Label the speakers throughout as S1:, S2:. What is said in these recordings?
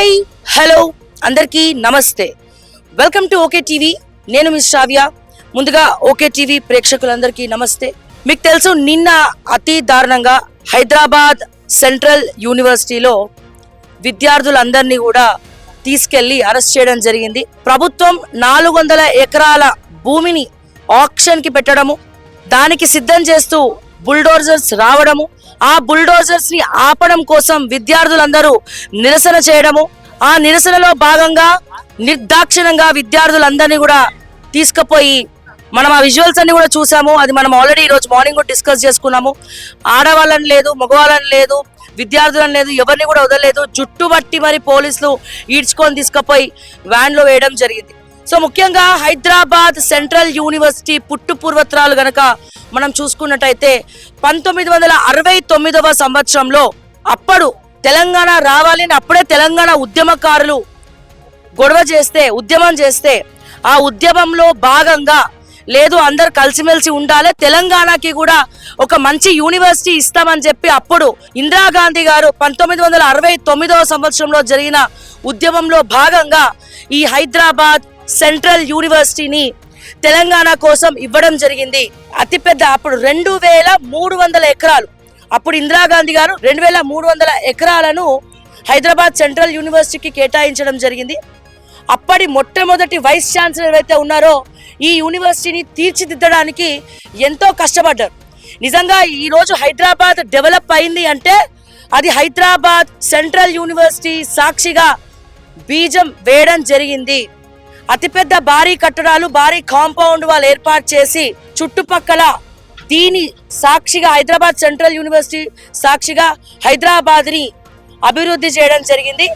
S1: Hi hello అందరికీ నమస్తే. Welcome to okay TV. నేను మిస్ శ్రావ్య. ముందుగా ఓకే టీవీ ప్రేక్షకులందరికీ నమస్తే. మీకు తెలుసు, నిన్న అతి దారుణంగా హైదరాబాద్ సెంట్రల్ యూనివర్సిటీలో విద్యార్థులందరినీ కూడా తీసుకెళ్లి అరెస్ట్ చేయడం జరిగింది. ప్రభుత్వం 400 ఎకరాల భూమిని ఆక్షన్ కి పెట్టడము, దానికి సిద్ధం చేస్తూ బుల్డోజర్స్ రావడము, ఆ బుల్డోజర్స్ ని ఆపడం కోసం విద్యార్థులందరూ నిరసన చేయడము, ఆ నిరసనలో భాగంగా నిర్దాక్షిణంగా విద్యార్థులందరినీ కూడా తీసుకుపోయి మనం ఆ విజువల్స్ అన్ని కూడా చూసాము. అది మనం ఆల్రెడీ ఈరోజు మార్నింగ్ కూడా డిస్కస్ చేసుకున్నాము. ఆడవాళ్ళని లేదు, మగవాళ్ళని లేదు, విద్యార్థులను లేదు, ఎవరిని కూడా వదలలేదు. జుట్టుబట్టి మరి పోలీసులు ఈడ్చుకొని తీసుకుపోయి వ్యాన్లో వేయడం జరిగింది. సో ముఖ్యంగా హైదరాబాద్ సెంట్రల్ యూనివర్సిటీ పుట్టు పూర్వత్రాలు గనక మనం చూసుకున్నట్టయితే 1969వ సంవత్సరంలో అప్పుడు తెలంగాణ రావాలని అప్పుడే తెలంగాణ ఉద్యమకారులు ఉద్యమం చేస్తే ఆ ఉద్యమంలో భాగంగా లేదు, అందరు కలిసిమెలిసి ఉండాలి, తెలంగాణకి కూడా ఒక మంచి యూనివర్సిటీ ఇస్తామని చెప్పి అప్పుడు ఇందిరాగాంధీ గారు 1969వ సంవత్సరంలో జరిగిన ఉద్యమంలో భాగంగా ఈ హైదరాబాద్ సెంట్రల్ యూనివర్సిటీని తెలంగాణ కోసం ఇవ్వడం జరిగింది. అతిపెద్ద అప్పుడు 2300 ఎకరాలు, అప్పుడు ఇందిరాగాంధీ గారు 2300 ఎకరాలను హైదరాబాద్ సెంట్రల్ యూనివర్సిటీకి కేటాయించడం జరిగింది. అప్పటి మొట్టమొదటి వైస్ ఛాన్సలర్ ఎవరైతే ఉన్నారో ఈ యూనివర్సిటీని తీర్చిదిద్దడానికి ఎంతో కష్టపడ్డారు. నిజంగా ఈరోజు హైదరాబాద్ డెవలప్ అయింది అంటే అది హైదరాబాద్ సెంట్రల్ యూనివర్సిటీ సాక్షిగా బీజం వేయడం జరిగింది. అతిపెద్ద భారీ కట్టడాలు, భారీ కాంపౌండ్ వాళ్ళు ఏర్పాటు చేసి చుట్టుపక్కల దీని సాక్షిగా హైదరాబాద్ సెంట్రల్ యూనివర్సిటీ సాక్షిగా హైదరాబాద్ని అభివృద్ధి చేయడం జరిగింది.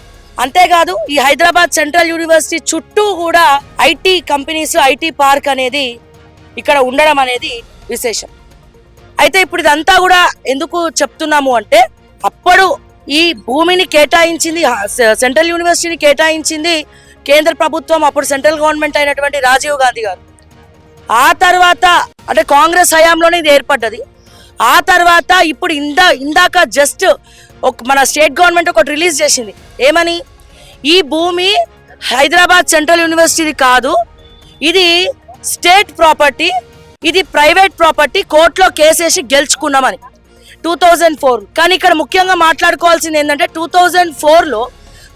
S1: అంతేకాదు ఈ హైదరాబాద్ సెంట్రల్ యూనివర్సిటీ చుట్టూ కూడా ఐటీ కంపెనీస్, ఐటీ పార్క్ అనేది ఇక్కడ ఉండడం అనేది విశేషం. అయితే ఇప్పుడు ఇదంతా కూడా ఎందుకు చెప్తున్నాము అంటే, అప్పుడు ఈ భూమిని కేటాయించింది, సెంట్రల్ యూనివర్సిటీని కేటాయించింది కేంద్ర ప్రభుత్వం, అప్పుడు సెంట్రల్ గవర్నమెంట్ అయినటువంటి రాజీవ్ గాంధీ గారు. ఆ తర్వాత అంటే కాంగ్రెస్ హయాంలోనే ఇది ఏర్పడ్డది. ఆ తర్వాత ఇప్పుడు ఇందాక జస్ట్ మన స్టేట్ గవర్నమెంట్ ఒకటి రిలీజ్ చేసింది. ఏమని? ఈ భూమి హైదరాబాద్ సెంట్రల్ యూనివర్సిటీ కాదు, ఇది స్టేట్ ప్రాపర్టీ, ఇది ప్రైవేట్ ప్రాపర్టీ, కోర్టులో కేసేసి గెలుచుకున్నామని 2004. కానీ ఇక్కడ ముఖ్యంగా మాట్లాడుకోవాల్సింది ఏంటంటే 2004లో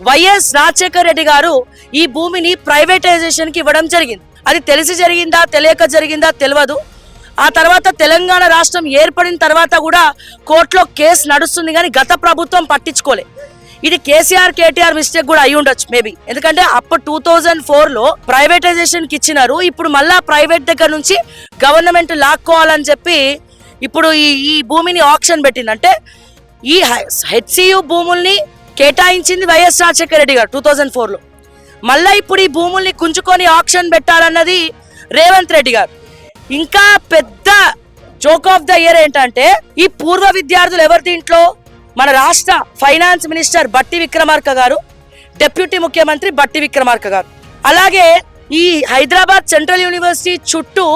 S1: వైఎస్ రాజశేఖర్ రెడ్డి గారు ఈ భూమిని ప్రైవేటైజేషన్కి ఇవ్వడం జరిగింది. అది తెలిసి జరిగిందా తెలియక జరిగిందా తెలియదు. ఆ తర్వాత తెలంగాణ రాష్ట్రం ఏర్పడిన తర్వాత కూడా కోర్టులో కేసు నడుస్తుంది, కానీ గత ప్రభుత్వం పట్టించుకోలే. ఇది కేసీఆర్ కేటీఆర్ మిస్టేక్ కూడా అయి ఉండొచ్చు మేబీ, ఎందుకంటే అప్పుడు 2004లో ప్రైవేటైజేషన్కి ఇచ్చినారు. ఇప్పుడు మళ్ళా ప్రైవేట్ దగ్గర నుంచి గవర్నమెంట్ లాక్కోవాలని చెప్పి ఇప్పుడు ఈ భూమిని ఆక్షన్ పెట్టింది. అంటే ఈ హెచ్సియు భూముల్ని కేటాయించింది వైఎస్ రాజశేఖర రెడ్డి గారు 2004లో. మళ్ళీ ఇప్పుడు ఈ భూముల్ని కుంచుకొని ఆక్షన్ పెట్టాలన్నది రేవంత్ రెడ్డి గారు. ఇంకా పెద్ద జోక్ ఆఫ్ ద ఇయర్ ఏంటంటే, ఈ పూర్వ విద్యార్థులు ఎవరి దీంట్లో? మన రాష్ట్ర ఫైనాన్స్ మినిస్టర్ బట్టి విక్రమార్క గారు, డిప్యూటీ ముఖ్యమంత్రి బట్టి విక్రమార్క గారు. అలాగే ఈ హైదరాబాద్ సెంట్రల్ యూనివర్సిటీ చుట్టూ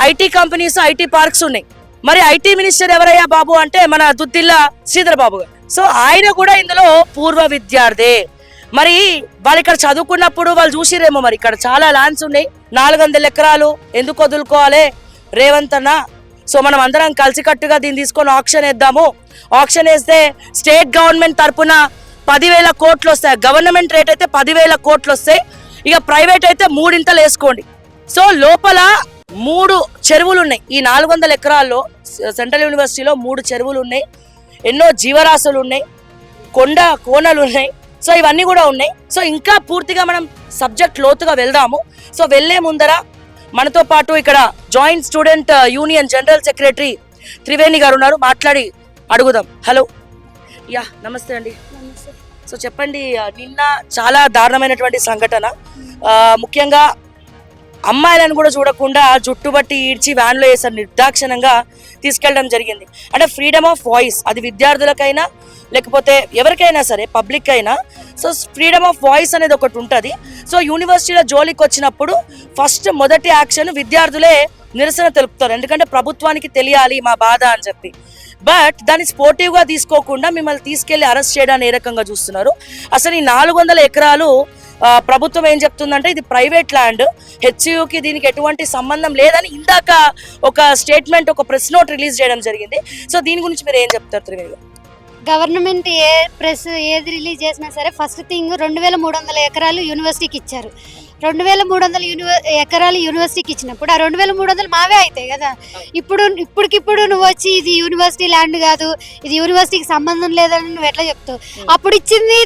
S1: ఐటీ కంపెనీస్, ఐటీ పార్క్స్ ఉన్నాయి. మరి ఐటీ మినిస్టర్ ఎవరయ్యా బాబు అంటే మన దుద్దిల్లా శ్రీధర్ బాబు గారు. సో ఆయన కూడా ఇందులో పూర్వ విద్యార్థే. మరి వాళ్ళు ఇక్కడ చదువుకున్నప్పుడు వాళ్ళు చూసిరేమో, మరి ఇక్కడ చాలా ల్యాండ్స్ ఉన్నాయి, 400 ఎకరాలు ఎందుకు వదులుకోవాలి రేవంత్ అన్న? సో మనం అందరం కలిసికట్టుగా దీన్ని తీసుకొని ఆక్షన్ వేద్దాము. ఆక్షన్ వేస్తే స్టేట్ గవర్నమెంట్ తరఫున 10,000 కోట్లు వస్తాయి. గవర్నమెంట్ రేట్ అయితే 10,000 కోట్లు వస్తాయి. ఇక ప్రైవేట్ అయితే 3 వేసుకోండి. సో లోపల 3 చెరువులు ఉన్నాయి. ఈ 400 ఎకరాల్లో సెంట్రల్ యూనివర్సిటీలో 3 చెరువులు ఉన్నాయి, ఎన్నో జీవరాశులు ఉన్నాయి, కోనలు ఉన్నాయి. సో ఇవన్నీ కూడా ఉన్నాయి. సో ఇంకా పూర్తిగా మనం సబ్జెక్ట్ లోతుగా వెళ్దాము. సో వెళ్లే ముందర మనతో పాటు ఇక్కడ joint student union general secretary Triveni గారు ఉన్నారు, మాట్లాడి అడుగుదాం. హలో, యా నమస్తే అండి. సో చెప్పండి, నిన్న చాలా దారుణమైనటువంటి సంఘటన, ముఖ్యంగా అమ్మాయిలను కూడా చూడకుండా జుట్టుబట్టి ఈడ్చి వ్యాన్లో వేసారు, నిర్దాక్షిణంగా తీసుకెళ్ళడం జరిగింది. అంటే ఫ్రీడమ్ ఆఫ్ వాయిస్, అది విద్యార్థులకైనా లేకపోతే ఎవరికైనా సరే, పబ్లిక్ అయినా, సో ఫ్రీడమ్ ఆఫ్ వాయిస్ అనేది ఒకటి ఉంటుంది. సో యూనివర్సిటీలో జోలికి వచ్చినప్పుడు మొదటి యాక్షన్ విద్యార్థులే నిరసన తెలుపుతారు, ఎందుకంటే ప్రభుత్వానికి తెలియాలి మా బాధ అని చెప్పి. బట్ దాన్ని స్పోర్టివ్ గా తీసుకోకుండా మిమ్మల్ని తీసుకెళ్లి అరెస్ట్ చేయడాన్ని ఏ రకంగా చూస్తున్నారు? అసలు ఈ 400 ఎకరాలు ప్రభుత్వం ఏం చెప్తుందంటే ఇది ప్రైవేట్ ల్యాండ్, హెచ్యుకి దీనికి ఎటువంటి సంబంధం లేదని ఇందాక ఒక స్టేట్మెంట్, ఒక ప్రెస్ నోట్ రిలీజ్ చేయడం జరిగింది. సో దీని గురించి మీరు ఏం చెప్తారు త్రివేణి?
S2: గవర్నమెంట్ ఏది రిలీజ్ చేసినా సరే ఫస్ట్ థింగ్ 2300 ఎకరాలు యూనివర్సిటీకి ఇచ్చారు. 2300 ఎకరాలు యూనివర్సిటీకి ఇచ్చినప్పుడు ఆ 2300 మావే అవుతాయి కదా. ఇప్పటికిప్పుడు నువ్వు వచ్చి ఇది యూనివర్సిటీ ల్యాండ్ కాదు, ఇది యూనివర్సిటీకి సంబంధం లేదని నువ్వు ఎట్లా చెప్తావు? అప్పుడు ఇచ్చింది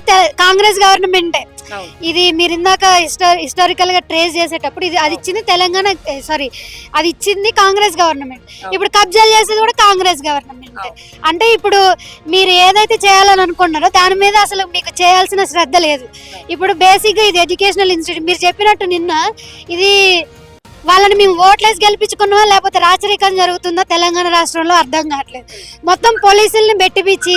S2: కాంగ్రెస్ గవర్నమెంటే. ఇది మీరు ఇందాక హిస్టారికల్ గా ట్రేస్ చేసేటప్పుడు అది ఇచ్చింది తెలంగాణ, సారీ అది ఇచ్చింది కాంగ్రెస్ గవర్నమెంట్. ఇప్పుడు కబ్జాలు చేసేది కూడా కాంగ్రెస్ గవర్నమెంట్. అంటే ఇప్పుడు మీరు ఏదైతే చేయాలని అనుకుంటున్నారో దాని మీద అసలు మీకు చేయాల్సిన శ్రద్ధ లేదు. ఇప్పుడు బేసిక్ గా ఇది ఎడ్యుకేషనల్ ఇన్స్టిట్యూట్. మీరు చెప్పినట్టు నిన్న ఇది వాళ్ళని మేము ఓట్లేసి గెలిపించుకున్నామా లేకపోతే రాచరికం జరుగుతుందో తెలంగాణ రాష్ట్రంలో అర్థం కావట్లేదు. మొత్తం పోలీసుల్ని బెట్టిపిచ్చి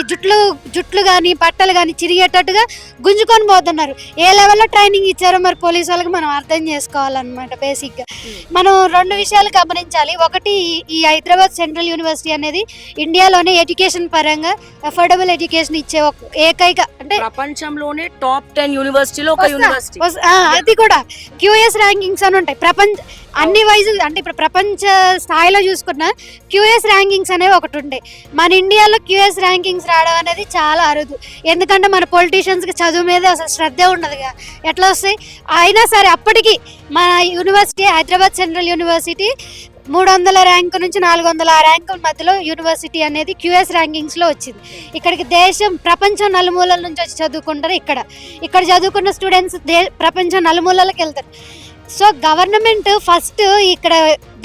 S2: జుట్లు కానీ బట్టలు కానీ చిరిగేటట్టుగా గుంజుకొని పోతున్నారు. ఏ లెవెల్లో ట్రైనింగ్ ఇచ్చారో మరి పోలీసు వాళ్ళకి మనం అర్థం చేసుకోవాలన్నమాట. బేసిక్గా మనం 2 విషయాలు గమనించాలి. ఒకటి, ఈ హైదరాబాద్ సెంట్రల్ యూనివర్సిటీ అనేది ఇండియాలోనే ఎడ్యుకేషన్ పరంగా అఫోర్డబుల్ ఎడ్యుకేషన్ ఇచ్చే ఏకైక, అంటే
S1: ప్రపంచంలోనే టాప్ 10 యూనివర్సిటీలో ఒక యూనివర్సిటీ.
S2: అది కూడా QS ర్యాంకింగ్స్ అని ఉంటాయి అన్ని వైజ్. అంటే ఇప్పుడు ప్రపంచ స్థాయిలో చూసుకున్న QS ర్యాంకింగ్స్ అనేవి ఒకటి ఉంటాయి. మన ఇండియాలో QS ర్యాంకింగ్స్ రావడం అనేది చాలా అరుదు. ఎందుకంటే మన పొలిటీషియన్స్కి చదువు మీద అసలు శ్రద్ధే ఉండదుగా, ఎట్లా వస్తాయి? అయినా సరే అప్పటికి మన university Hyderabad central university 300 rank నుంచి 400 ర్యాంకుల మధ్యలో యూనివర్సిటీ అనేది QS ర్యాంకింగ్స్లో వచ్చింది. ఇక్కడికి ప్రపంచం నలుమూలల నుంచి వచ్చి చదువుకుంటారు. ఇక్కడ చదువుకున్న స్టూడెంట్స్ ప్రపంచం నలుమూలలకు వెళ్తారు. సో గవర్నమెంట్ ఫస్ట్ ఇక్కడ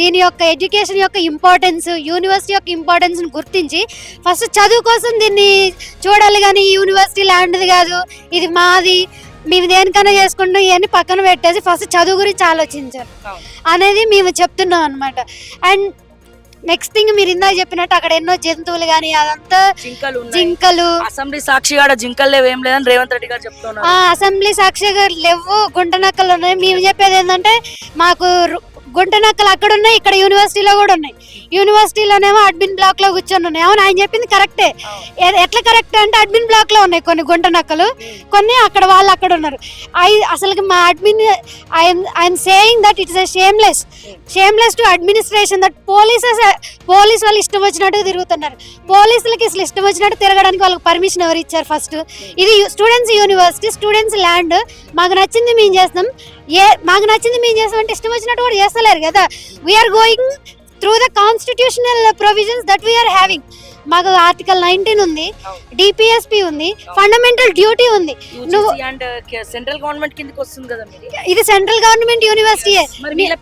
S2: దీని యొక్క ఎడ్యుకేషన్ యొక్క ఇంపార్టెన్స్, యూనివర్సిటీ యొక్క ఇంపార్టెన్స్ని గుర్తించి ఫస్ట్ చదువు కోసం దీన్ని చూడాలి. కానీ ఈ యూనివర్సిటీ ల్యాండ్ది కాదు, ఇది మాది, మేము దేనికైనా చేసుకుంటాం, ఇవన్నీ పక్కన పెట్టేసి ఫస్ట్ చదువు గురించి ఆలోచించారు అనేది మేము చెప్తున్నాం అనమాట. అండ్ నెక్స్ట్ థింగ్, మీరు ఇందాక చెప్పినట్టు అక్కడ ఎన్నో జంతువులు కానీ అదంతా జింకలు,
S1: అసెంబ్లీ సాక్షిగా జింకలు లేవు, ఏం లేదని రేవంత్ రెడ్డి గారు చెప్తున్నారు.
S2: అసెంబ్లీ సాక్షిగా లేవు, గుంటనక్కలు ఉన్నాయి. మేము చెప్పేది ఏంటంటే మాకు గుంటనక్కలు అక్కడ ఉన్నాయి, ఇక్కడ యూనివర్సిటీలో కూడా ఉన్నాయి. యూనివర్సిటీలోనేమో అడ్మిన్ బ్లాక్ లో కూర్చొని ఉన్నాయి. అవును, ఆయన చెప్పింది కరెక్టే. ఎట్లా కరెక్ట్ అంటే అడ్మిన్ బ్లాక్ లో ఉన్నాయి కొన్ని గుంటనక్కలు, కొన్ని అక్కడ వాళ్ళు అక్కడ ఉన్నారు. అసలు మా admin I'm saying that it's shameless to administration that police వాళ్ళు ఇష్టం వచ్చినట్టు తిరుగుతున్నారు. పోలీసులకి అసలు ఇష్టం వచ్చినట్టు తిరగడానికి వాళ్ళకి పర్మిషన్ ఎవరు ఇచ్చారు? ఫస్ట్ ఇది స్టూడెంట్స్ యూనివర్సిటీ, స్టూడెంట్స్ ల్యాండ్, మాకు నచ్చింది మేము చేస్తాం. మాకు నచ్చింది మేము చేస్తాం అంటే ఇష్టం వచ్చినట్టు కూడా చేస్తలేరు కదా. We are going through the constitutional provisions that we are having. మాకు ఆర్టికల్ 19 ఉంది, DPSP ఉంది, ఫండమెంటల్ డ్యూటీ ఉంది.
S1: నువ్వు సెంట్రల్ గవర్నమెంట్ కిందకి వస్తుంది కదా,
S2: ఇది సెంట్రల్ గవర్నమెంట్ యూనివర్సిటీయే.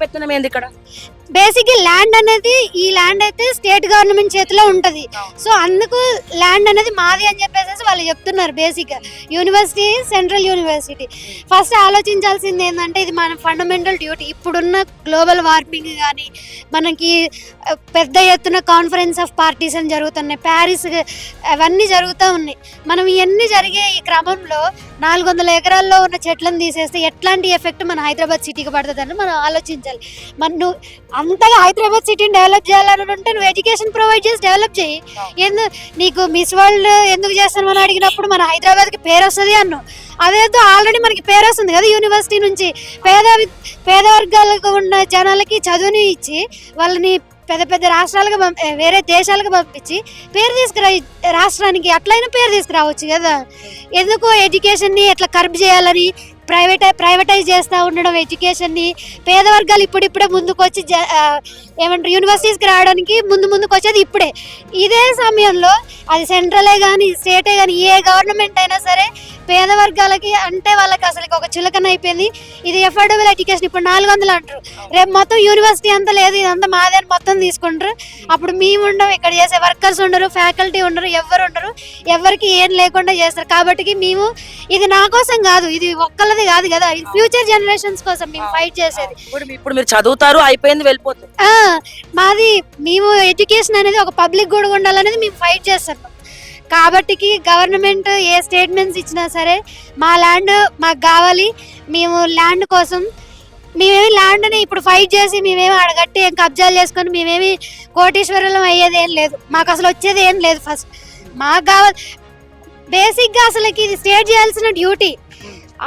S1: పెత్తనం ఏంది ఇక్కడ?
S2: బేసిక్ ల్యాండ్ అనేది, ఈ ల్యాండ్ అయితే స్టేట్ గవర్నమెంట్ చేతిలో ఉంటది. సో అందుకు ల్యాండ్ అనేది మాది అని చెప్పేసి వాళ్ళు చెప్తున్నారు. Basic university central university. First ఆలోచించాల్సింది ఏంటంటే ఇది మన ఫండమెంటల్ డ్యూటీ. ఇప్పుడున్న గ్లోబల్ వార్మింగ్ కానీ, మనకి పెద్ద ఎత్తున కాన్ఫరెన్స్ ఆఫ్ పార్టీస్ అని జరుగుతున్నాయి, ప్యారిస్ అవన్నీ జరుగుతూ ఉన్నాయి. మనం ఇవన్నీ జరిగే ఈ క్రమంలో 400 ఎకరాల్లో ఉన్న చెట్లను తీసేస్తే ఎట్లాంటి ఎఫెక్ట్ మన హైదరాబాద్ సిటీకి పడుతుందని మనం ఆలోచించాలి. నువ్వు అంతగా హైదరాబాద్ సిటీని డెవలప్ చేయాలని ఉంటే నువ్వు ఎడ్యుకేషన్ ప్రొవైడ్ చేసి డెవలప్ చేయి. నీకు మిస్ వరల్డ్ ఎందుకు చేస్తామని అడిగినప్పుడు మన హైదరాబాద్కి పేరు వస్తుంది అన్నావు. అదేదో ఆల్రెడీ మనకి పేరు వస్తుంది కదా యూనివర్సిటీ నుంచి. పేద వర్గాలకు ఉన్న జనాలకి చదువుని ఇచ్చి వాళ్ళని పెద్ద పెద్ద రాష్ట్రాలకు వేరే దేశాలకు పంపించి పేరు తీసుకురా, రాష్ట్రానికి అట్లయినా పేరు తీసుకురావచ్చు కదా. ఎందుకు ఎడ్యుకేషన్ని ఎట్లా కర్బ్ చేయాలని ప్రైవేటైజ్ చేస్తూ ఉండడం ఎడ్యుకేషన్ని. పేద వర్గాలు ఇప్పుడిప్పుడే ముందుకు వచ్చి ఏమంటారు యూనివర్సిటీస్కి రావడానికి ముందుకు వచ్చేది ఇప్పుడే. ఇదే సమయంలో అది సెంట్రలే కానీ స్టేటే కానీ ఏ గవర్నమెంట్ అయినా సరే పేద వర్గాలకి అంటే వాళ్ళకి అసలు ఒక చులకన అయిపోయింది. ఇది అఫోర్డబుల్ ఎడ్యుకేషన్ ఇప్పుడు 400 అంటారు, రేపు మొత్తం యూనివర్సిటీ అంతా లేదు ఇదంతా మాదే అని మొత్తం తీసుకుంటారు. అప్పుడు మేము ఉండవు, ఇక్కడ చేసే వర్కర్స్ ఉండరు, ఫ్యాకల్టీ ఉండరు, ఎవరు ఉండరు, ఎవరికి ఏం లేకుండా చేస్తారు. కాబట్టి మేము ఇది నా కోసం కాదు, ఇది ఒక్కళ్ళది కాదు కదా, ఇది ఫ్యూచర్ జనరేషన్స్ కోసం మేము ఫైట్ చేసేది.
S1: ఇప్పుడు మీరు చదువుతారు, అయిపోయింది, వెళ్ళిపోతారు.
S2: మాది మేము ఎడ్యుకేషన్ అనేది ఒక పబ్లిక్ కూడా ఉండాలనేది మేము ఫైట్ చేస్తున్నాం. కాబట్టి గవర్నమెంట్ ఏ స్టేట్మెంట్స్ ఇచ్చినా సరే మా ల్యాండ్ మాకు కావాలి, మేము ల్యాండ్ కోసం మేమేమి ల్యాండ్ అని ఇప్పుడు ఫైట్ చేసి మేమేమి అడగట్టి ఏం కబ్జాలు చేసుకొని మేమేమి కోటీశ్వరులం అయ్యేది ఏం లేదు, మాకు అసలు వచ్చేది ఏం లేదు. ఫస్ట్ మాకు కావాలి బేసిక్గా అసలుకి ఇది స్టేట్ చేయాల్సిన డ్యూటీ.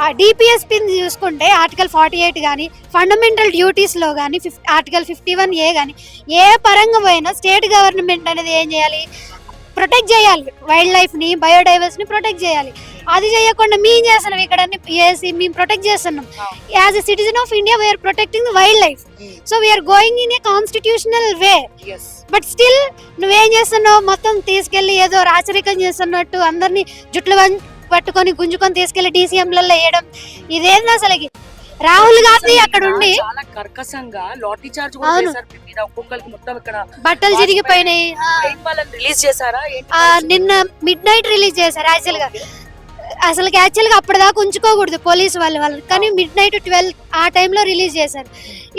S2: ఆ డిపిఎస్పి చూసుకుంటే ఆర్టికల్ 48 కానీ ఫండమెంటల్ డ్యూటీస్లో కానీ ఆర్టికల్ 51A కానీ ఏ పరంగా పోయినా స్టేట్ గవర్నమెంట్ అనేది ఏం చేయాలి, ప్రొటెక్ట్ చేయాలి, వైల్డ్ లైఫ్ని బయోడైవర్సిటీని ప్రొటెక్ట్ చేయాలి. అది చేయకుండా మేము చేస్తున్నాం ఇక్కడ మేము ప్రొటెక్ట్ చేస్తున్నాం. As a citizen of India we are protecting the wild life. So we are going in a constitutional way. But still నువ్వేం చేస్తున్నావు, మొత్తం తీసుకెళ్లి ఏదో రాచరికం చేస్తున్నట్టు అందరినీ జుట్లు పట్టుకొని గుంజుకొని తీసుకెళ్లి DCMలలో వేయడం ఇదేంది అసలుకి? రాహుల్ గాంధీ అక్కడ ఉండి
S1: చాలా కర్కశంగా లాఠీ చార్జ్ ఒక్కొక్కరికి మొత్తం ఇక్కడ
S2: బట్టలు చిరిగిపోయినాయి.
S1: రిలీజ్ చేశారా?
S2: నిన్న మిడ్ నైట్ రిలీజ్ చేశారు. యాక్చువల్గా అప్పటిదాకా ఉంచుకోకూడదు పోలీసు వాళ్ళు, కానీ మిడ్ నైట్ 12 ఆ టైంలో రిలీజ్ చేశారు.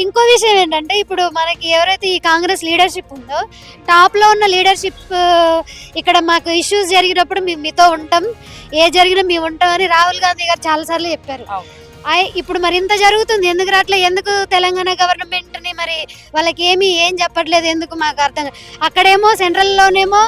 S2: ఇంకో విషయం ఏంటంటే ఇప్పుడు మనకి ఎవరైతే ఈ కాంగ్రెస్ లీడర్షిప్ ఉందో టాప్లో ఉన్న లీడర్షిప్ ఇక్కడ మాకు ఇష్యూస్ జరిగినప్పుడు మేము మీతో ఉంటాం, ఏ జరిగినా మేము ఉంటామని రాహుల్ గాంధీ గారు చాలాసార్లు చెప్పారు. ఇప్పుడు మరి ఇంత జరుగుతుంది ఎందుకు రావట్లే, ఎందుకు తెలంగాణ గవర్నమెంట్ని మరి వాళ్ళకి ఏం చెప్పట్లేదు, ఎందుకు మాకు అర్థం. అక్కడేమో సెంట్రల్లోనేమో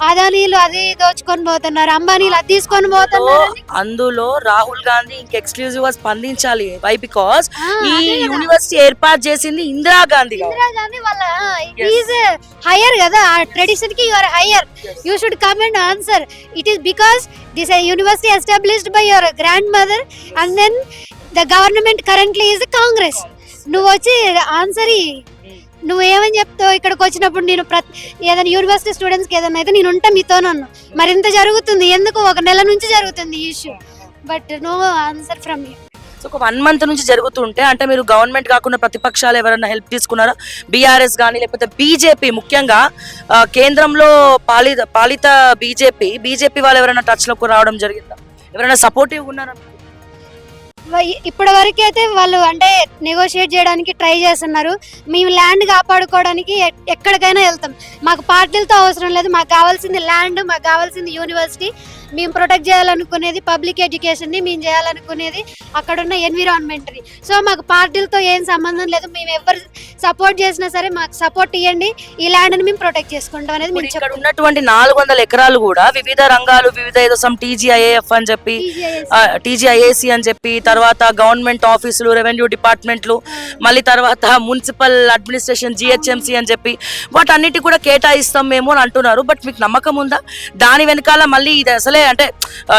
S2: అదానీలు అది దోచుకొని పోతున్నారు, అంబానీలు అది తీసుకొని పోతున్నారు.
S1: అందులో రాహుల్ గాంధీ ఇంక ఎక్స్క్లూజివ్ గా స్పందించాలి. వై? బికాస్ ఈ యూనివర్సిటీ ఏర్పాటు చేసింది ఇందిరాగాంధీ
S2: వాళ్ళ ఈజ్ హైయర్ కదా, ఆ ట్రెడిషన్ కి your higher, you should come and answer. It is because this university established by your grandmother and then the government currently is Congress. నువ్వు వచ్చి ఆన్సర్ నువ్వు ఏమని చెప్తావు ఇక్కడికి వచ్చినప్పుడు? నేను ఏదైనా యూనివర్సిటీ స్టూడెంట్స్కి ఏదైనా అయితే నేను ఉంటా మీతో నన్ను. మరి ఇంత జరుగుతుంది ఎందుకు? 1 నెల నుంచి జరుగుతుంది ఈ issue, but no answer from you.
S1: So ఒక 1 మంత్ నుంచి జరుగుతుంటే అంటే మీరు గవర్నమెంట్ కాకుండా ప్రతిపక్షాలు ఎవరైనా హెల్ప్ తీసుకున్నారా? బీఆర్ఎస్ కానీ లేకపోతే బీజేపీ, ముఖ్యంగా కేంద్రంలో పాలిత బీజేపీ వాళ్ళు ఎవరైనా టచ్ లోకి రావడం జరిగిందా? ఎవరైనా సపోర్టివ్ ఉన్నారా?
S2: ఇప్పటి వరకు అయితే వాళ్ళు అంటే నెగోషియేట్ చేయడానికి ట్రై చేస్తున్నారు. మేము ల్యాండ్ కాపాడుకోవడానికి ఎక్కడికైనా వెళ్తాం, మాకు పార్టీలతో అవసరం లేదు, మాకు కావాల్సింది ల్యాండ్, మాకు కావాల్సింది యూనివర్సిటీ. మేము ప్రొటెక్ట్ చేయాలనుకునేది పబ్లిక్ ఎడ్యుకేషన్ని, మేము చేయాలనుకునేది అక్కడున్న ఎన్విరాన్మెంట్ని. సో మాకు పార్టీలతో ఏం సంబంధం లేదు, మేము ఎవరు సపోర్ట్ చేసినా సరే మాకు సపోర్ట్ ఇవ్వండి, ఈ ల్యాండ్ని మేము ప్రొటెక్ట్ చేసుకుంటాం అనేది మేము
S1: ఇక్కడ ఉన్నటువంటి 400 ఎకరాలు కూడా వివిధ రంగాలు, వివిధ ఏదో సమ్ TGIAF అని చెప్పి, TGIAC అని చెప్పి, తర్వాత గవర్నమెంట్ ఆఫీసులు, రెవెన్యూ డిపార్ట్మెంట్లు, మళ్ళీ తర్వాత మున్సిపల్ అడ్మినిస్ట్రేషన్ GHMC అని చెప్పి వాటన్నిటి కూడా కేటాయిస్తాం మేము అని అంటున్నారు. బట్ మీకు నమ్మకం ఉందా? దాని వెనకాల మళ్ళీ ఇది అసలే అంటే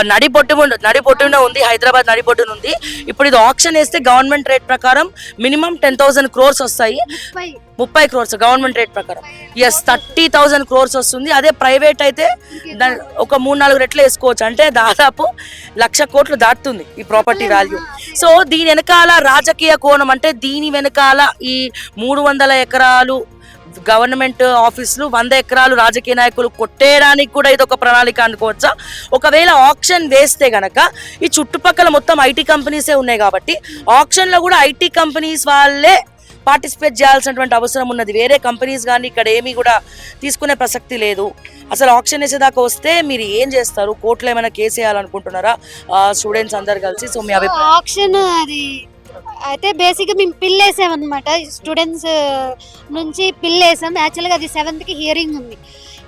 S1: నడిబొట్టునే ఉంది, హైదరాబాద్ నడిబొట్టున ఉంది. ఇప్పుడు ఇది ఆప్షన్ వేస్తే గవర్నమెంట్ రేట్ ప్రకారం మినిమం 10,000 crores వస్తాయి. 30 crores గవర్నమెంట్ రేట్ ప్రకారం. ఎస్, 30,000 crores వస్తుంది. అదే ప్రైవేట్ అయితే ఒక 3-4 రెట్లు వేసుకోవచ్చు. అంటే దాదాపు 1,00,000 కోట్లు దాటుతుంది ఈ ప్రాపర్టీ వాల్యూ. సో దీని వెనకాల రాజకీయ కోణం అంటే దీని వెనకాల ఈ 300 ఎకరాలు గవర్నమెంట్ ఆఫీసులు, 100 ఎకరాలు రాజకీయ నాయకులు కొట్టేయడానికి కూడా ఇది ఒక ప్రణాళిక అనుకోవచ్చా? ఒకవేళ ఆప్షన్ వేస్తే గనక ఈ చుట్టుపక్కల మొత్తం IT కంపెనీసే ఉన్నాయి కాబట్టి ఆప్షన్ లో కూడా IT కంపెనీస్ వాళ్ళే పార్టిసిపేట్ చేయాల్సినటువంటి అవసరం ఉన్నది. వేరే కంపెనీస్ కానీ ఇక్కడ ఏమీ కూడా తీసుకునే ప్రసక్తి లేదు. అసలు ఆప్షన్ వేసేదాకా వస్తే మీరు ఏం చేస్తారు? కోర్టులో ఏమైనా కేసు వేయాలనుకుంటున్నారా స్టూడెంట్స్ అందరు కలిసి? సో మీ అభిప్రాయం?
S2: ఆప్షన్ అది అయితే బేసిక్గా మేము పిల్ వేసాం అనమాట, స్టూడెంట్స్ నుంచి పిల్ వేసాం. యాక్చువల్గా అది 7th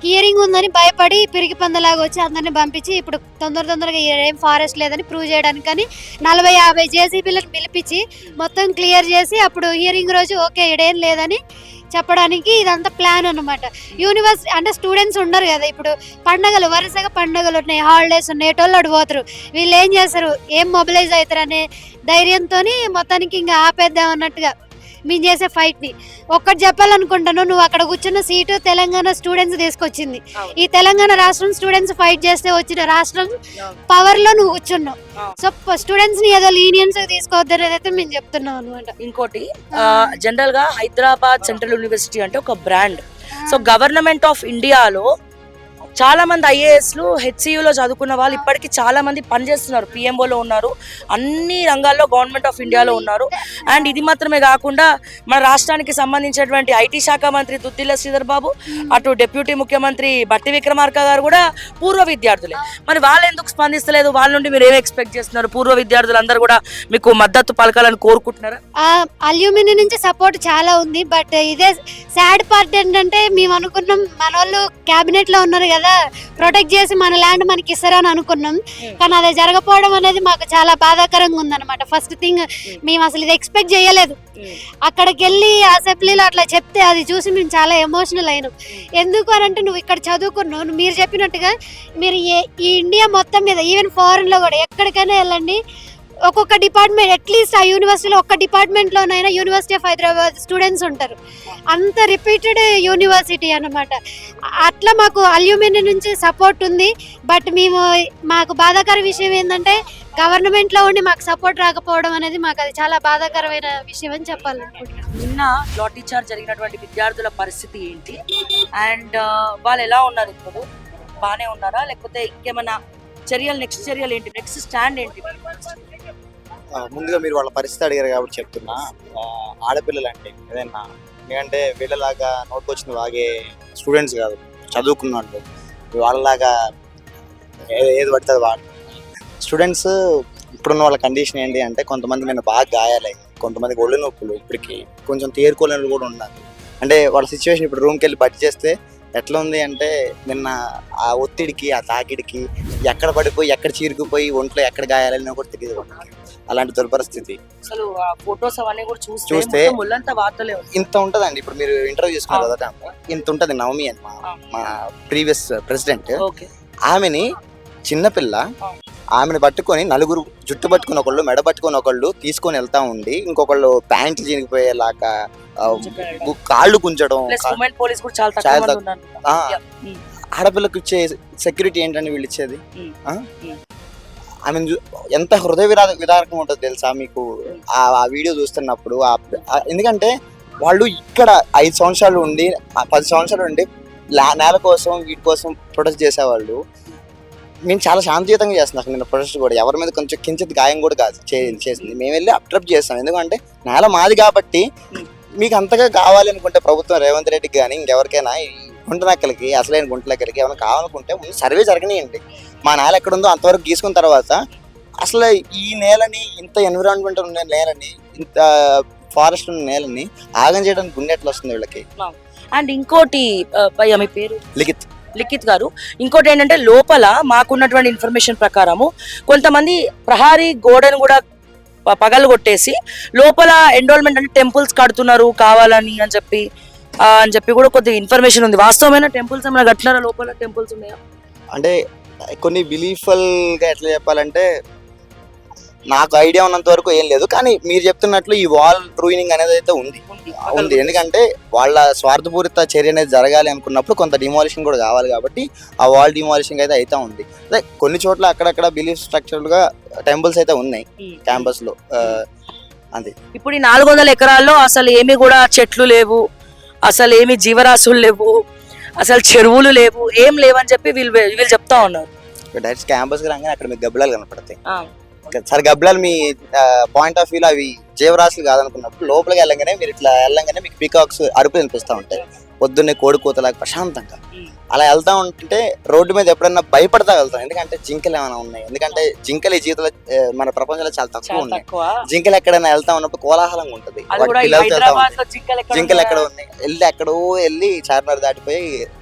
S2: హియరింగ్ ఉందని భయపడి పిరికి పందలాగా వచ్చి అందరిని పంపించి ఇప్పుడు తొందరగా ఏం ఫారెస్ట్ లేదని ప్రూవ్ చేయడానికి కానీ 40-50 JCBలను పిలిపించి మొత్తం క్లియర్ చేసి అప్పుడు హియరింగ్ రోజు ఓకే ఇడేం లేదని చెప్పడానికి ఇదంతా ప్లాన్ అనమాట. యూనివర్సిటీ అంటే స్టూడెంట్స్ ఉండరు కదా, ఇప్పుడు వరుసగా పండుగలు ఉన్నాయి, హాలిడేస్ ఉన్నాయి, ఎటోళ్ళు అడిపోతారు. వీళ్ళు ఏం చేస్తారు, ఏం మొబిలైజ్ అవుతారు అనే ధైర్యంతో మొత్తానికి ఇంకా ఆపేద్దాం అన్నట్టుగా మేము చేసే ఫైట్ని. ఒక్కటి చెప్పాలనుకుంటాను, నువ్వు అక్కడ కూర్చున్న సీటు తెలంగాణ స్టూడెంట్స్ తీసుకొచ్చింది. ఈ తెలంగాణ రాష్ట్రం స్టూడెంట్స్ ఫైట్ చేస్తే వచ్చిన రాష్ట్రం పవర్లో నువ్వు కూర్చున్నావు. సో స్టూడెంట్స్ ని ఏదో లీనియన్స్ తీసుకోవద్దని అయితే మేము చెప్తున్నాం అనమాట.
S1: ఇంకోటి, జనరల్ గా హైదరాబాద్ సెంట్రల్ యూనివర్సిటీ అంటే ఒక బ్రాండ్. సో గవర్నమెంట్ ఆఫ్ ఇండియాలో చాలా మంది ఐఏఎస్లు హెచ్సియులో చదువుకున్న వాళ్ళు ఇప్పటికీ చాలా మంది పనిచేస్తున్నారు, పిఎంఓలో ఉన్నారు, అన్ని రంగాల్లో గవర్నమెంట్ ఆఫ్ ఇండియాలో ఉన్నారు. అండ్ ఇది మాత్రమే కాకుండా మన రాష్ట్రానికి సంబంధించినటువంటి ఐటీ శాఖ మంత్రి దుద్దిల్ల శ్రీధర్ బాబు, అటు డిప్యూటీ ముఖ్యమంత్రి బట్టి విక్రమార్క గారు కూడా పూర్వ విద్యార్థులే. మరి వాళ్ళు ఎందుకు స్పందిస్తలేదు? వాళ్ళ నుండి మీరు ఏమి ఎక్స్పెక్ట్ చేస్తున్నారు? పూర్వ విద్యార్థులందరూ కూడా మీకు మద్దతు పలకాలని కోరుకుంటున్నారా?
S2: అల్యూమిని నుంచి సపోర్ట్ చాలా ఉంది, బట్ ఇదే సాడ్ పార్ట్ ఏంటంటే మేము అనుకున్నాం మన వాళ్ళు క్యాబినెట్ లో ఉన్నారు కదా, ప్రొటెక్ట్ చేసి మన ల్యాండ్ మనకి ఇస్తారని అనుకున్నాం. కానీ అది జరగకపోవడం అనేది మాకు చాలా బాధాకరంగా ఉందన్నమాట. ఫస్ట్ థింగ్ మేము అసలు ఇది ఎక్స్పెక్ట్ చేయలేదు. అక్కడికి వెళ్ళి అసెంబ్లీలో అట్లా చెప్తే అది చూసి మేము చాలా ఎమోషనల్ అయినాం. ఎందుకు అని అంటే నువ్వు ఇక్కడ చదువుకున్నావు, మీరు చెప్పినట్టుగా మీరు ఈ ఇండియా మొత్తం మీద ఈవెన్ ఫారెన్ లో కూడా ఎక్కడికైనా వెళ్ళండి, ఒక్కొక్క డిపార్ట్మెంట్ అట్లీస్ట్ ఆ యూనివర్సిటీలో ఒక్క డిపార్ట్మెంట్లోనైనా యూనివర్సిటీ ఆఫ్ హైదరాబాద్ స్టూడెంట్స్ ఉంటారు. అంత రిపీటెడ్ యూనివర్సిటీ అన్నమాట. అట్లా మాకు అల్యూమిని నుంచి సపోర్ట్ ఉంది. బట్ మాకు బాధాకర విషయం ఏంటంటే గవర్నమెంట్లో ఉండి మాకు సపోర్ట్ రాకపోవడం అనేది మాకు అది చాలా బాధాకరమైన విషయం అని చెప్పాలనుకుంటున్నాను.
S1: నిన్న లాఠీ చార్జ్ జరిగినటువంటి విద్యార్థుల పరిస్థితి ఏంటి? అండ్ వాళ్ళు ఎలా ఉన్నారు? ఇప్పుడు బాగానే ఉన్నారా, లేకపోతే ఇంకేమైనా చర్యలు, నెక్స్ట్ చర్యలు ఏంటి, నెక్స్ట్ స్టాండ్ ఏంటి?
S3: ముందుగా మీరు వాళ్ళ పరిస్థితి అడిగారు కాబట్టి చెప్తున్నా. ఆడపిల్లలు అంటే ఏదైనా, ఎందుకంటే వీళ్ళలాగా నోటుకొచ్చింది వాగే స్టూడెంట్స్ కాదు, చదువుకున్న వాళ్ళు. వాళ్ళలాగా ఏది పడుతుంది వాడు స్టూడెంట్స్. ఇప్పుడున్న వాళ్ళ కండిషన్ ఏంటి అంటే కొంతమంది నేను బాగా గాయాలై, కొంతమందికి ఒళ్ళు నొప్పులు, ఇప్పటికి కొంచెం తేరుకోలేని కూడా ఉన్నారు. అంటే వాళ్ళ సిచ్యువేషన్ ఇప్పుడు రూమ్కి వెళ్ళి బట్టి చేస్తే ఎట్లా ఉంది అంటే నిన్న ఆ ఒత్తిడికి, ఆ తాకిడికి ఎక్కడ పడిపోయి ఎక్కడ చీరుకుపోయి ఒంట్లో ఎక్కడ గాయాలని కూడా తెలియదు. అలాంటి దుర్పరిస్థితి.
S1: అసలు ఫోటోస్ అవన్నీ కూడా చూస్తే వార్తలే
S3: ఇంత ఉంటదండి. ఇప్పుడు మీరు ఇంటర్వ్యూ చేసుకున్నారు కదా, ఇంత ఉంటది. నవమి అని మా ప్రీవియస్ ప్రెసిడెంట్, ఆమెని చిన్నపిల్ల, ఆమెను పట్టుకొని నలుగురు జుట్టు పట్టుకుని ఒకళ్ళు, మెడ పట్టుకుని ఒకళ్ళు తీసుకొని వెళ్తా ఉండి, ఇంకొకళ్ళు ప్యాంట్లు చినిగిపోయేలాగా కాళ్ళు గుంజడం. ఆడపిల్లకు ఇచ్చే సెక్యూరిటీ ఏంటని వీళ్ళు ఇచ్చేది. ఆమె ఎంత హృదయ విదారకం ఉంటుంది తెలుసా మీకు ఆ వీడియో చూస్తున్నప్పుడు. ఎందుకంటే వాళ్ళు ఇక్కడ 5 సంవత్సరాలు ఉండి 10 సంవత్సరాలు ఉండి నేల కోసం వీటి కోసం ప్రొటెస్ట్ చేసేవాళ్ళు. మేము చాలా శాంతియుతంగా చేస్తున్నాం నిన్న ప్రొటెస్ట్ కూడా. ఎవరి మీద కొంచెం కించిత్ గాయం కూడా కాదు చేసింది. మేము వెళ్ళి అబ్జర్వ్ చేస్తాం. ఎందుకంటే నేల మాది కాబట్టి. మీకు అంతగా కావాలి అనుకుంటే ప్రభుత్వం రేవంత్ రెడ్డికి కానీ ఇంకెవరికైనా గుంటనక్కలకి, అసలైన గుంటనక్కలకి ఏమైనా కావాలనుకుంటే ముందు సర్వే జరగనియండి. మా నేల ఎక్కడుందో అంతవరకు గీసుకున్న తర్వాత అసలు ఈ నేలని, ఇంత ఎన్విరాన్మెంట్ ఉన్న నేలని, ఇంత ఫారెస్ట్ ఉన్న నేలని ఆగం చేయడానికి గుండె ఎట్లా వస్తుంది వీళ్ళకి?
S1: అండ్ ఇంకోటి మీ పేరు?
S3: లిఖిత్
S1: గారు. ఇంకోటి ఏంటంటే లోపల మాకున్నటువంటి ఇన్ఫర్మేషన్ ప్రకారము కొంతమంది ప్రహారీ గోడను కూడా పగలు కొట్టేసి లోపల ఎన్రోల్మెంట్ అంటే టెంపుల్స్ కడుతున్నారు కావాలని అని చెప్పి కూడా కొద్దిగా ఇన్ఫర్మేషన్ ఉంది. వాస్తవమైన టెంపుల్స్ ఏమైనా కట్టినారా? లోపల టెంపుల్స్ ఉన్నాయా?
S3: అంటే కొన్ని బిలీఫుల్గా ఎట్లా చెప్పాలంటే నాకు ఐడియా ఉన్నంత వరకు ఏం లేదు. కానీ మీరు చెప్తున్నట్లు ఈ వాల్ రూయినింగ్ అనేది అయితే ఉంది. ఎందుకంటే వాళ్ళ స్వార్థపూరిత చర్య అనేది జరగాలి అనుకున్నప్పుడు కొంత డిమాలిషన్ కూడా కావాలి కాబట్టి ఆ వాల్ డిమాలిషింగ్ అయితే అవుతా ఉంది. అదే కొన్ని చోట్ల అక్కడక్కడ బిలీఫ్ స్ట్రక్చర్లుగా టెంపుల్స్ అయితే ఉన్నాయి క్యాంపస్ లో. అంతే.
S1: ఇప్పుడు ఈ 400 ఎకరాల్లో అసలు ఏమి కూడా చెట్లు లేవు, అసలు ఏమి జీవరాశులు లేవు, అసలు చెరువులు లేవు, ఏం లేవని చెప్పి వీళ్ళు చెప్తా ఉన్నారు.
S3: డైరెక్ట్ క్యాంపస్ కి రాగానే అక్కడ మీకు గబ్బిలాలు కనపడతాయి. సరే గబ్బిలాలు మీ పాయింట్ ఆఫ్ వ్యూలో అవి జీవరాశులు కాదనుకున్నప్పుడు లోపలికి వెళ్ళగానే మీరు ఇట్లా వెళ్ళగానే మీకు పీకాక్స్ అరుపు వినిపిస్తూ ఉంటాయి. పొద్దున్నే కోడి కూతలాగా ప్రశాంతంగా అలా వెళ్తా ఉంటుంటే రోడ్డు మీద ఎప్పుడైనా భయపడతా వెళ్తాం. ఎందుకంటే జింకలు ఏమైనా ఉన్నాయి. ఎందుకంటే జింకలు ఈ జీవితంలో మన ప్రపంచంలో చాలా తక్కువ ఉన్నాయి. జింకలు ఎక్కడైనా వెళ్తా ఉన్నప్పుడు కోలాహలంగా ఉంటుంది. జింకలు ఎక్కడ ఉన్నాయి, ఎక్కడో వెళ్ళి చార్మినార్ దాటిపోయి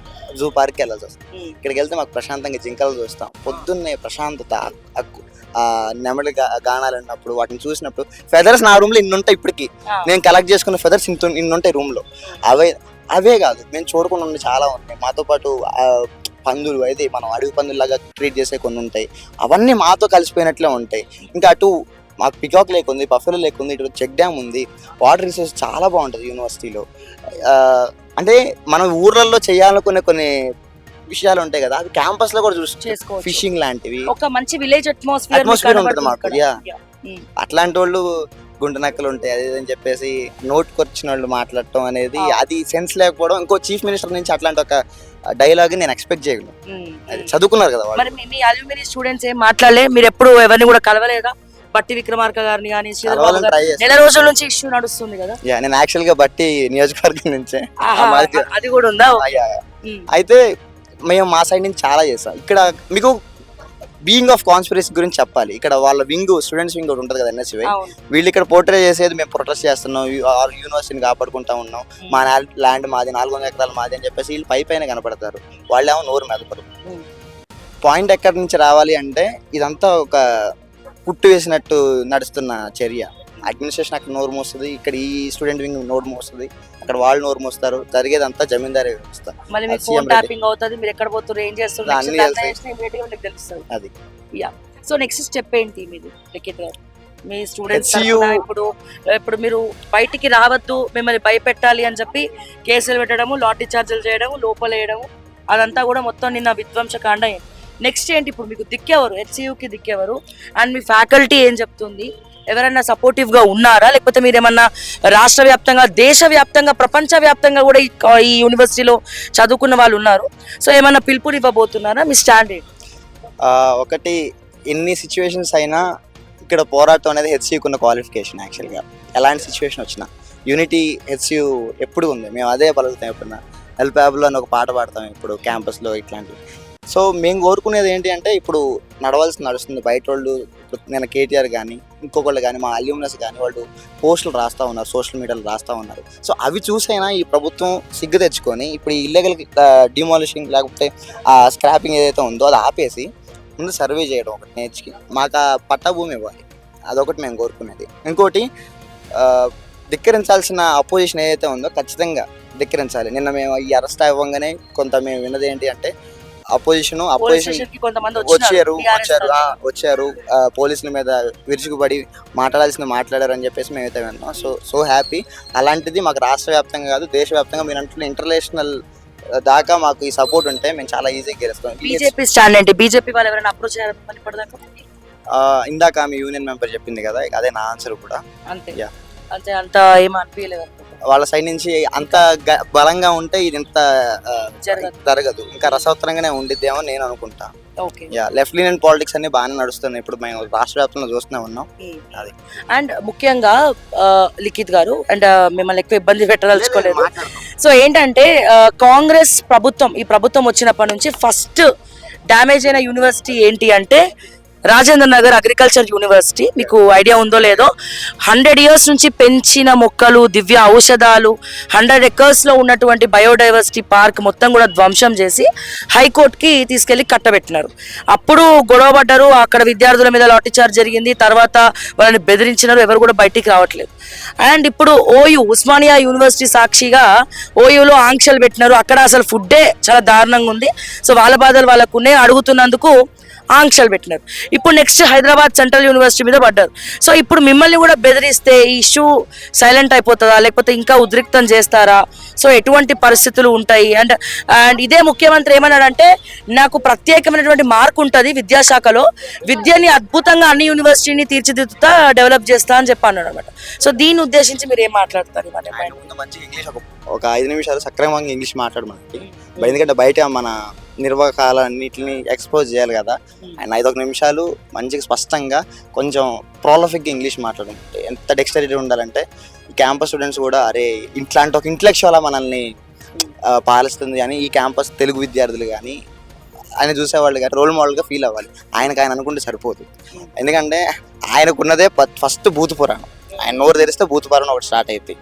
S3: జూ పార్క్కి వెళ్ళాల్సి వస్తుంది. ఇక్కడికి వెళ్తే మాకు ప్రశాంతంగా జింకలు చూస్తాం. పొద్దున్నే ప్రశాంతత, నెమలి గానాలు అన్నప్పుడు వాటిని చూసినప్పుడు ఫెదర్స్ నా రూమ్ లో ఇన్ని ఉంటాయి. ఇప్పటికి నేను కలెక్ట్ చేసుకున్న ఫెదర్స్ ఇన్ని ఉంటాయి రూమ్ లో. అవే కాదు మేము చూడకుండా చాలా ఉన్నాయి. మాతో పాటు పందులు అయితే మనం అడవి పందుల్లాగా ట్రీట్ చేసే కొన్ని ఉంటాయి. అవన్నీ మాతో కలిసిపోయినట్లే ఉంటాయి. ఇంకా అటు మాకు పికాక్ లేక్ ఉంది, బఫెలో లేక్ ఉంది, ఇటు చెక్ డ్యామ్ ఉంది. వాటర్ రిసోర్స్ చాలా బాగుంటుంది యూనివర్సిటీలో. అంటే మనం ఊర్లలో చేయాలనుకునే కొన్ని విషయాలు ఉంటాయి కదా, అవి క్యాంపస్ లో కూడా చేసుకోవచ్చు. ఫిషింగ్ లాంటివి ఒక మంచి విలేజ్ అట్మాస్ఫియర్ ఉంటుంది మాకు. అట్లాంటి వాళ్ళు గుంటనక్కలు ఉంటాయి అది అని చెప్పేసి నోట్కి వచ్చిన వాళ్ళు మాట్లాడటం అనేది అది సెన్స్ లేకపోవడం. ఇంకో చీఫ్ మినిస్టర్ నుంచి అట్లాంటి ఒక డైలాగ్ నేను ఎక్స్పెక్ట్ చేయగలను. అది చదువుకున్నారు కదా వాళ్ళు.
S1: మరి మీ అల్యూమిని స్టూడెంట్స్ ఏం మాట్లాడలే, మీరు ఎప్పుడు ఎవరిని కూడా కలవలేదా? బట్టి విక్రమార్క గారిని కానీ
S3: కలవాలని try చేస్తాను.
S1: నెల రోజుల నుంచి ఇష్యూ నడుస్తుంది కదా.
S3: నేను యాక్చువల్ గా బట్టి నియోజకవర్గం నుంచే.
S1: ఆహా, అది కూడా ఉందా?
S3: అయితే మేము మా సైడ్ నుంచి చాలా చేస్తాం. ఇక్కడ మీకు బీయింగ్ ఆఫ్ కాన్స్పిరసీ గురించి చెప్పాలి. ఇక్కడ వాళ్ళ వింగ్, స్టూడెంట్స్ వింగ్ ఒకటి ఉంటుంది కదా ఎన్ఎస్వై, వీళ్ళు ఇక్కడ పోర్ట్రే చేసేది మేము ప్రొటెస్ట్ చేస్తున్నాం, యూనివర్సిటీని కాపాడుకుంటా ఉన్నాం, మా ల్యాండ్ మాది, 400 ఎకరాలు మాది అని చెప్పేసి వీళ్ళు పైన కనపడతారు. వాళ్ళేమో నోరు మెదపరు. పాయింట్ ఎక్కడి నుంచి రావాలి అంటే ఇదంతా ఒక పుట్టు వేసినట్టు నడుస్తున్న చర్య. అడ్మినిస్ట్రేషన్ అక్కడ నోరు మోస్తుంది, ఇక్కడ ఈ స్టూడెంట్ వింగ్ నోరు మోస్తుంది, అక్కడ వాళ్ళు నోరు మోస్తారు. జరిగేదంతా జమీందారీ వ్యవస్థ.
S1: మళ్ళీ మీకు ఫోన్ ట్యాపింగ్ అవుతుంది, మీరు ఎక్కడ పోతున్నారు, ఏం చేస్తున్నారు,
S3: అది.
S1: సో నెక్స్ట్ స్టెప్ ఏంటి మీది లిఖిత్ గారు? మీ స్టూడెంట్స్
S3: HCU
S1: ఇప్పుడు మీరు బయటికి రావద్దు, మిమ్మల్ని భయపెట్టాలి అని చెప్పి కేసులు పెట్టడము, లాఠీ చార్జీలు చేయడము, లోపల వేయడము, అదంతా కూడా మొత్తం నిన్న విధ్వంసకాండ. నెక్స్ట్ ఏంటి ఇప్పుడు మీకు దిక్కేవారు? హెచ్సియుకి దిక్కేవారు? అండ్ మీ ఫ్యాకల్టీ ఏం చెప్తుంది? ఎవరైనా సపోర్టివ్ గా ఉన్నారా, లేకపోతే మీరేమన్నా రాష్ట్ర వ్యాప్తంగా, దేశవ్యాప్తంగా, ప్రపంచ వ్యాప్తంగా కూడా ఈ యూనివర్సిటీలో చదువుకున్న వాళ్ళు ఉన్నారు, సో ఏమన్నా పిలుపునివ్వబోతున్నారా? మీ స్టాండ్ ఏంటి?
S3: ఒకటి, ఎన్ని సిచ్యువేషన్స్ అయినా ఇక్కడ పోరాటం అనేది హెచ్సియుకు ఉన్న క్వాలిఫికేషన్. యాక్చువల్గా ఎలాంటి సిచ్యువేషన్ వచ్చినా యూనిటీ హెచ్సియు ఎప్పుడు ఉంది, మేము అదే పలుకుతాం. ఎప్పుడన్నా ఎల్పాబ్లో అని ఒక పాట పాడతాం ఇప్పుడు క్యాంపస్లో ఇట్లాంటివి. సో మేము కోరుకునేది ఏంటి అంటే ఇప్పుడు నడుస్తుంది. బయట వాళ్ళు, నేను కేటీఆర్ కానీ ఇంకొకళ్ళు కానీ మా అల్యూమినస్ కానీ వాళ్ళు పోస్టులు రాస్తూ ఉన్నారు, సోషల్ మీడియాలో రాస్తూ ఉన్నారు. సో అవి చూసైనా ఈ ప్రభుత్వం సిగ్గు తెచ్చుకొని ఇప్పుడు ఈ ఇల్లీగల్ డిమాలిషింగ్ లేకపోతే ఆ స్క్రాపింగ్ ఏదైతే ఉందో అది ఆపేసి ముందు సర్వే చేయడం ఒకటి నేర్చుకి మాకు ఆ పట్టా భూమి ఇవ్వాలి. అదొకటి మేము కోరుకునేది. ఇంకోటి, ధిక్కరించాల్సిన అపోజిషన్ ఏదైతే ఉందో ఖచ్చితంగా ధిక్కరించాలి. నిన్న మేము ఈ అరెస్ట్ అవ్వగానే కొంత మేము విన్నది ఏంటి అంటే అపోజిషన్ వచ్చారు పోలీసుల మీద విరుచుకుపడి మాట్లాడారు అని చెప్పేసి మేమైతే విన్నాం. So happy. అలాంటిది మాకు రాష్ట్ర వ్యాప్తంగా కాదు, దేశవ్యాప్తంగా మీరు అంటున్న ఇంటర్నేషనల్ దాకా మాకు ఈ సపోర్ట్ ఉంటే మేము చాలా ఈజీగా గెలుస్తాం.
S1: బీజేపీ స్టాండ్ ఏంటి? బీజేపీ వాళ్ళు ఎవరైనా అప్రోచ్ అయ్యారు?
S3: ఇందాక ఆమె యూనియన్ మెంబర్ చెప్పింది కదా, అదే నా ఆన్సర్ కూడా.
S1: అంతే అంత ఏమీ అనిపించలేదు
S3: వాళ్ళ సైడ్ నుంచి. అంత బలంగా ఉంటే ఇది ఇంత జరగదు, ఇంకా రసవత్తరంగానే ఉండిద్దేమో నేను అనుకుంటా. లెఫ్ట్ లీనియన్ పాలిటిక్స్ అన్ని బాగానే నడుస్తున్నాయి ఇప్పుడు, మేము రాష్ట్ర వ్యాప్తంగా చూస్తూనే ఉన్నాం. అది.
S1: అండ్ ముఖ్యంగా లిఖిత్ గారు, అండ్ మిమ్మల్ని ఎక్కువ ఇబ్బంది పెట్టదలుచుకోలేదు. సో ఏంటంటే కాంగ్రెస్ ప్రభుత్వం, ఈ ప్రభుత్వం వచ్చినప్పటి నుంచి ఫస్ట్ డ్యామేజ్ అయిన యూనివర్సిటీ ఏంటి అంటే రాజేంద్ర నగర్ అగ్రికల్చర్ యూనివర్సిటీ. మీకు ఐడియా ఉందో లేదో, 100 years నుంచి పెంచిన మొక్కలు, దివ్య ఔషధాలు, 100 acres లో ఉన్నటువంటి బయోడైవర్సిటీ పార్క్ మొత్తం కూడా ధ్వంసం చేసి హైకోర్టుకి తీసుకెళ్లి కట్టబెట్టినారు. అప్పుడు గొడవ పడ్డారు, అక్కడ విద్యార్థుల మీద లాఠీ చార్జ్ జరిగింది, తర్వాత వాళ్ళని బెదిరించినారు, ఎవరు కూడా బయటికి రావట్లేదు. అండ్ ఇప్పుడు ఓయూ, ఉస్మానియా యూనివర్సిటీ సాక్షిగా ఓయూలో ఆంక్షలు పెట్టినారు. అక్కడ అసలు ఫుడ్డే చాలా దారుణంగా ఉంది. సో వాళ్ళ బాధలు వాళ్ళకునే అడుగుతున్నందుకు ఆంక్షలు పెట్టినారు. ఇప్పుడు నెక్స్ట్ హైదరాబాద్ సెంట్రల్ యూనివర్సిటీ మీద పడ్డారు. సో ఇప్పుడు మిమ్మల్ని కూడా బెదిరిస్తే ఈ ఇష్యూ సైలెంట్ అయిపోతుందా, లేకపోతే ఇంకా ఉద్రిక్తం చేస్తారా? సో ఎటువంటి పరిస్థితులు ఉంటాయి? అండ్ ఇదే ముఖ్యమంత్రి ఏమన్నాడంటే నాకు ప్రత్యేకమైనటువంటి మార్క్ ఉంటుంది విద్యాశాఖలో, విద్యని అద్భుతంగా అన్ని యూనివర్సిటీని తీర్చిదిద్దుతా డెవలప్ చేస్తా అని చెప్పి అన్నాడు అనమాట. సో దీన్ని ఉద్దేశించి మీరు ఏం మాట్లాడతారు?
S3: మంచి ఇంగ్లీష్ ఒక 5 నిమిషాలు సక్రమంగా ఇంగ్లీష్ మాట్లాడమంటే, ఎందుకంటే బయట మన నిర్వాహకాలన్నింటిని ఎక్స్పోజ్ చేయాలి కదా. అండ్ 5 నిమిషాలు మంచిగా స్పష్టంగా కొంచెం ప్రోలఫిక్గా ఇంగ్లీష్ మాట్లాడుకుంటే ఎంత డెక్స్టరీ ఉండాలంటే ఈ క్యాంపస్ స్టూడెంట్స్ కూడా అరే ఇట్లాంటి ఒక ఇంటలెక్చువల్ మనల్ని పాలిస్తుంది అని ఈ క్యాంపస్ తెలుగు విద్యార్థులు కానీ ఆయన చూసేవాళ్ళు కానీ రోల్ మోడల్గా ఫీల్ అవ్వాలి. ఆయన అనుకుంటే సరిపోదు. ఎందుకంటే ఆయనకున్నదే ఫస్ట్ భూత పురాణం. ఆయన నోరు తెరిస్తే భూత పురాణం ఒకటి స్టార్ట్ అవుతుంది.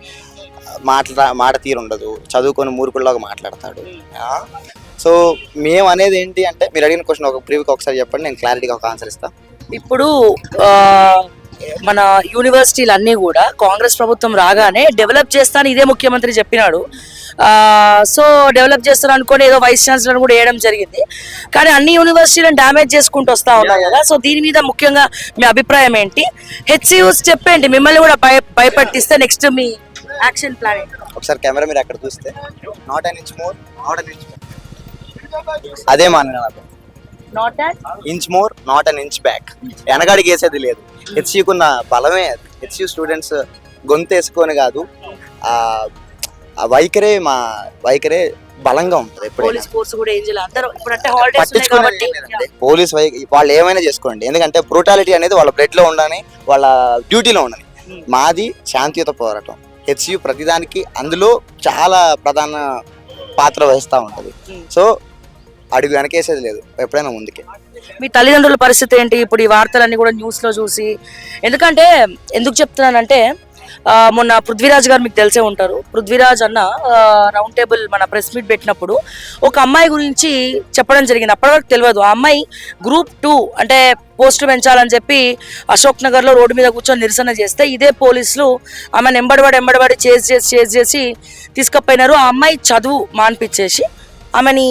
S3: మాట తీరు ఉండదు, చదువుకొని మూర్ఖుల్లాగా మాట్లాడతాడు. సో మేము అనేది ఏంటి అంటే, మీరు అడిగిన క్వశ్చన్ ఒక ప్రీవియస్ ఒకసారి చెప్పండి, నేను క్లారిటీగా ఒక ఆన్సర్ ఇస్తాను.
S1: ఇప్పుడు మన యూనివర్సిటీలు అన్నీ కూడా కాంగ్రెస్ ప్రభుత్వం రాగానే డెవలప్ చేస్తాను ఇదే ముఖ్యమంత్రి చెప్పినాడు. సో డెవలప్ చేస్తాను అనుకోని ఏదో వైస్ ఛాన్సలర్ కూడా వేయడం జరిగింది. కానీ అన్ని యూనివర్సిటీలను డ్యామేజ్ చేసుకుంటూ వస్తా ఉన్నాం కదా. సో దీని మీద ముఖ్యంగా మీ అభిప్రాయం ఏంటి? హెచ్సియూస్ చెప్పండి, మిమ్మల్ని కూడా భయపట్టిస్తే నెక్స్ట్ మీ యాక్షన్ ప్లాన్ ఏంటి?
S3: ఒకసారి కెమెరా మీరు అక్కడ చూస్తే not an inch more, not an inch అదే మా
S1: not an
S3: inch more, not an inch back. వెనకాడికి వేసేది లేదు. హెచ్సియుకున్న బలమే అది. హెచ్సియు స్టూడెంట్స్ గొంతు వేసుకొని కాదు, ఆ వైఖరే బలంగా ఉంటుంది ఎప్పుడైనా.
S1: పోలీస్ ఫోర్స్ కూడా ఏం చేయాలి అందరూ ఇప్పుడు అంటే హాలిడేస్ ఉన్నాయి
S3: పట్టించుకునేది
S1: కాబట్టి
S3: ఏం లేదండి. పోలీస్ వాళ్ళు ఏమైనా చేసుకోండి, ఎందుకంటే బ్రూటాలిటీ అనేది వాళ్ళ బ్లడ్ లో ఉండని, వాళ్ళ డ్యూటీలో ఉండని. మాది శాంతియుత పోరాటం. హెచ్యు ప్రతిదానికి అందులో చాలా ప్రధాన పాత్ర వహిస్తూ ఉంటుంది. సో అడుగు వెనకేసేది లేదు, ఎప్పుడైనా ముందుకే.
S1: మీ తల్లిదండ్రుల పరిస్థితి ఏంటి ఇప్పుడు ఈ వార్తలన్నీ కూడా న్యూస్ లో చూసి? ఎందుకంటే ఎందుకు చెప్తున్నానంటే మొన్న పృథ్వీరాజ్ గారు మీకు తెలిసే ఉంటారు. పృథ్వీరాజ్ అన్న రౌండ్ టేబుల్ మన ప్రెస్ మీట్ పెట్టినప్పుడు ఒక అమ్మాయి గురించి చెప్పడం జరిగింది. అప్పటివరకు తెలియదు. ఆ అమ్మాయి గ్రూప్ 2 అంటే పోస్టులు పెంచాలని చెప్పి అశోక్ నగర్ లో రోడ్డు మీద కూర్చొని నిరసన చేస్తే ఇదే పోలీసులు ఆమెను ఎంబడబడి చేసి తీసుకుపోయినారు. ఆ అమ్మాయి చదువు మాన్పించేసి ఆమెని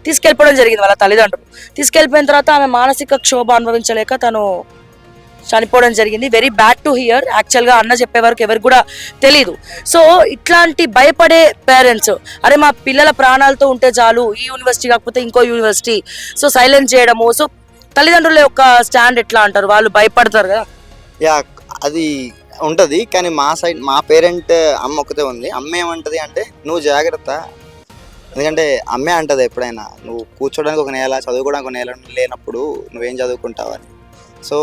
S1: తీసుకెళ్ళిపోవడం జరిగింది వాళ్ళ తల్లిదండ్రులు. తీసుకెళ్ళిపోయిన తర్వాత ఆమె మానసిక క్షోభ అనుభవించలేక తను చనిపోవడం జరిగింది. Very bad to hear. యాక్చువల్గా అన్న చెప్పే వరకు ఎవరికి కూడా తెలీదు. సో ఇట్లాంటి భయపడే పేరెంట్స్, అరే మా పిల్లల ప్రాణాలతో ఉంటే చాలు, ఈ యూనివర్సిటీ కాకపోతే ఇంకో యూనివర్సిటీ, సో సైలెన్స్ చేయడము. సో తల్లిదండ్రుల యొక్క స్టాండ్ ఎట్లా అంటారు? వాళ్ళు భయపడతారు కదా.
S3: యా, అది ఉంటుంది. కానీ మా సైడ్ మా పేరెంట్ అమ్మ ఒకతే ఉంది. అమ్మ ఏమంటది అంటే నువ్వు జాగ్రత్త, ఎందుకంటే అమ్మే అంటది ఎప్పుడైనా నువ్వు కూర్చోడానికి ఒక నేల, చదువుకోవడానికి ఒక నేల లేనప్పుడు నువ్వేం చదువుకుంటావని. సో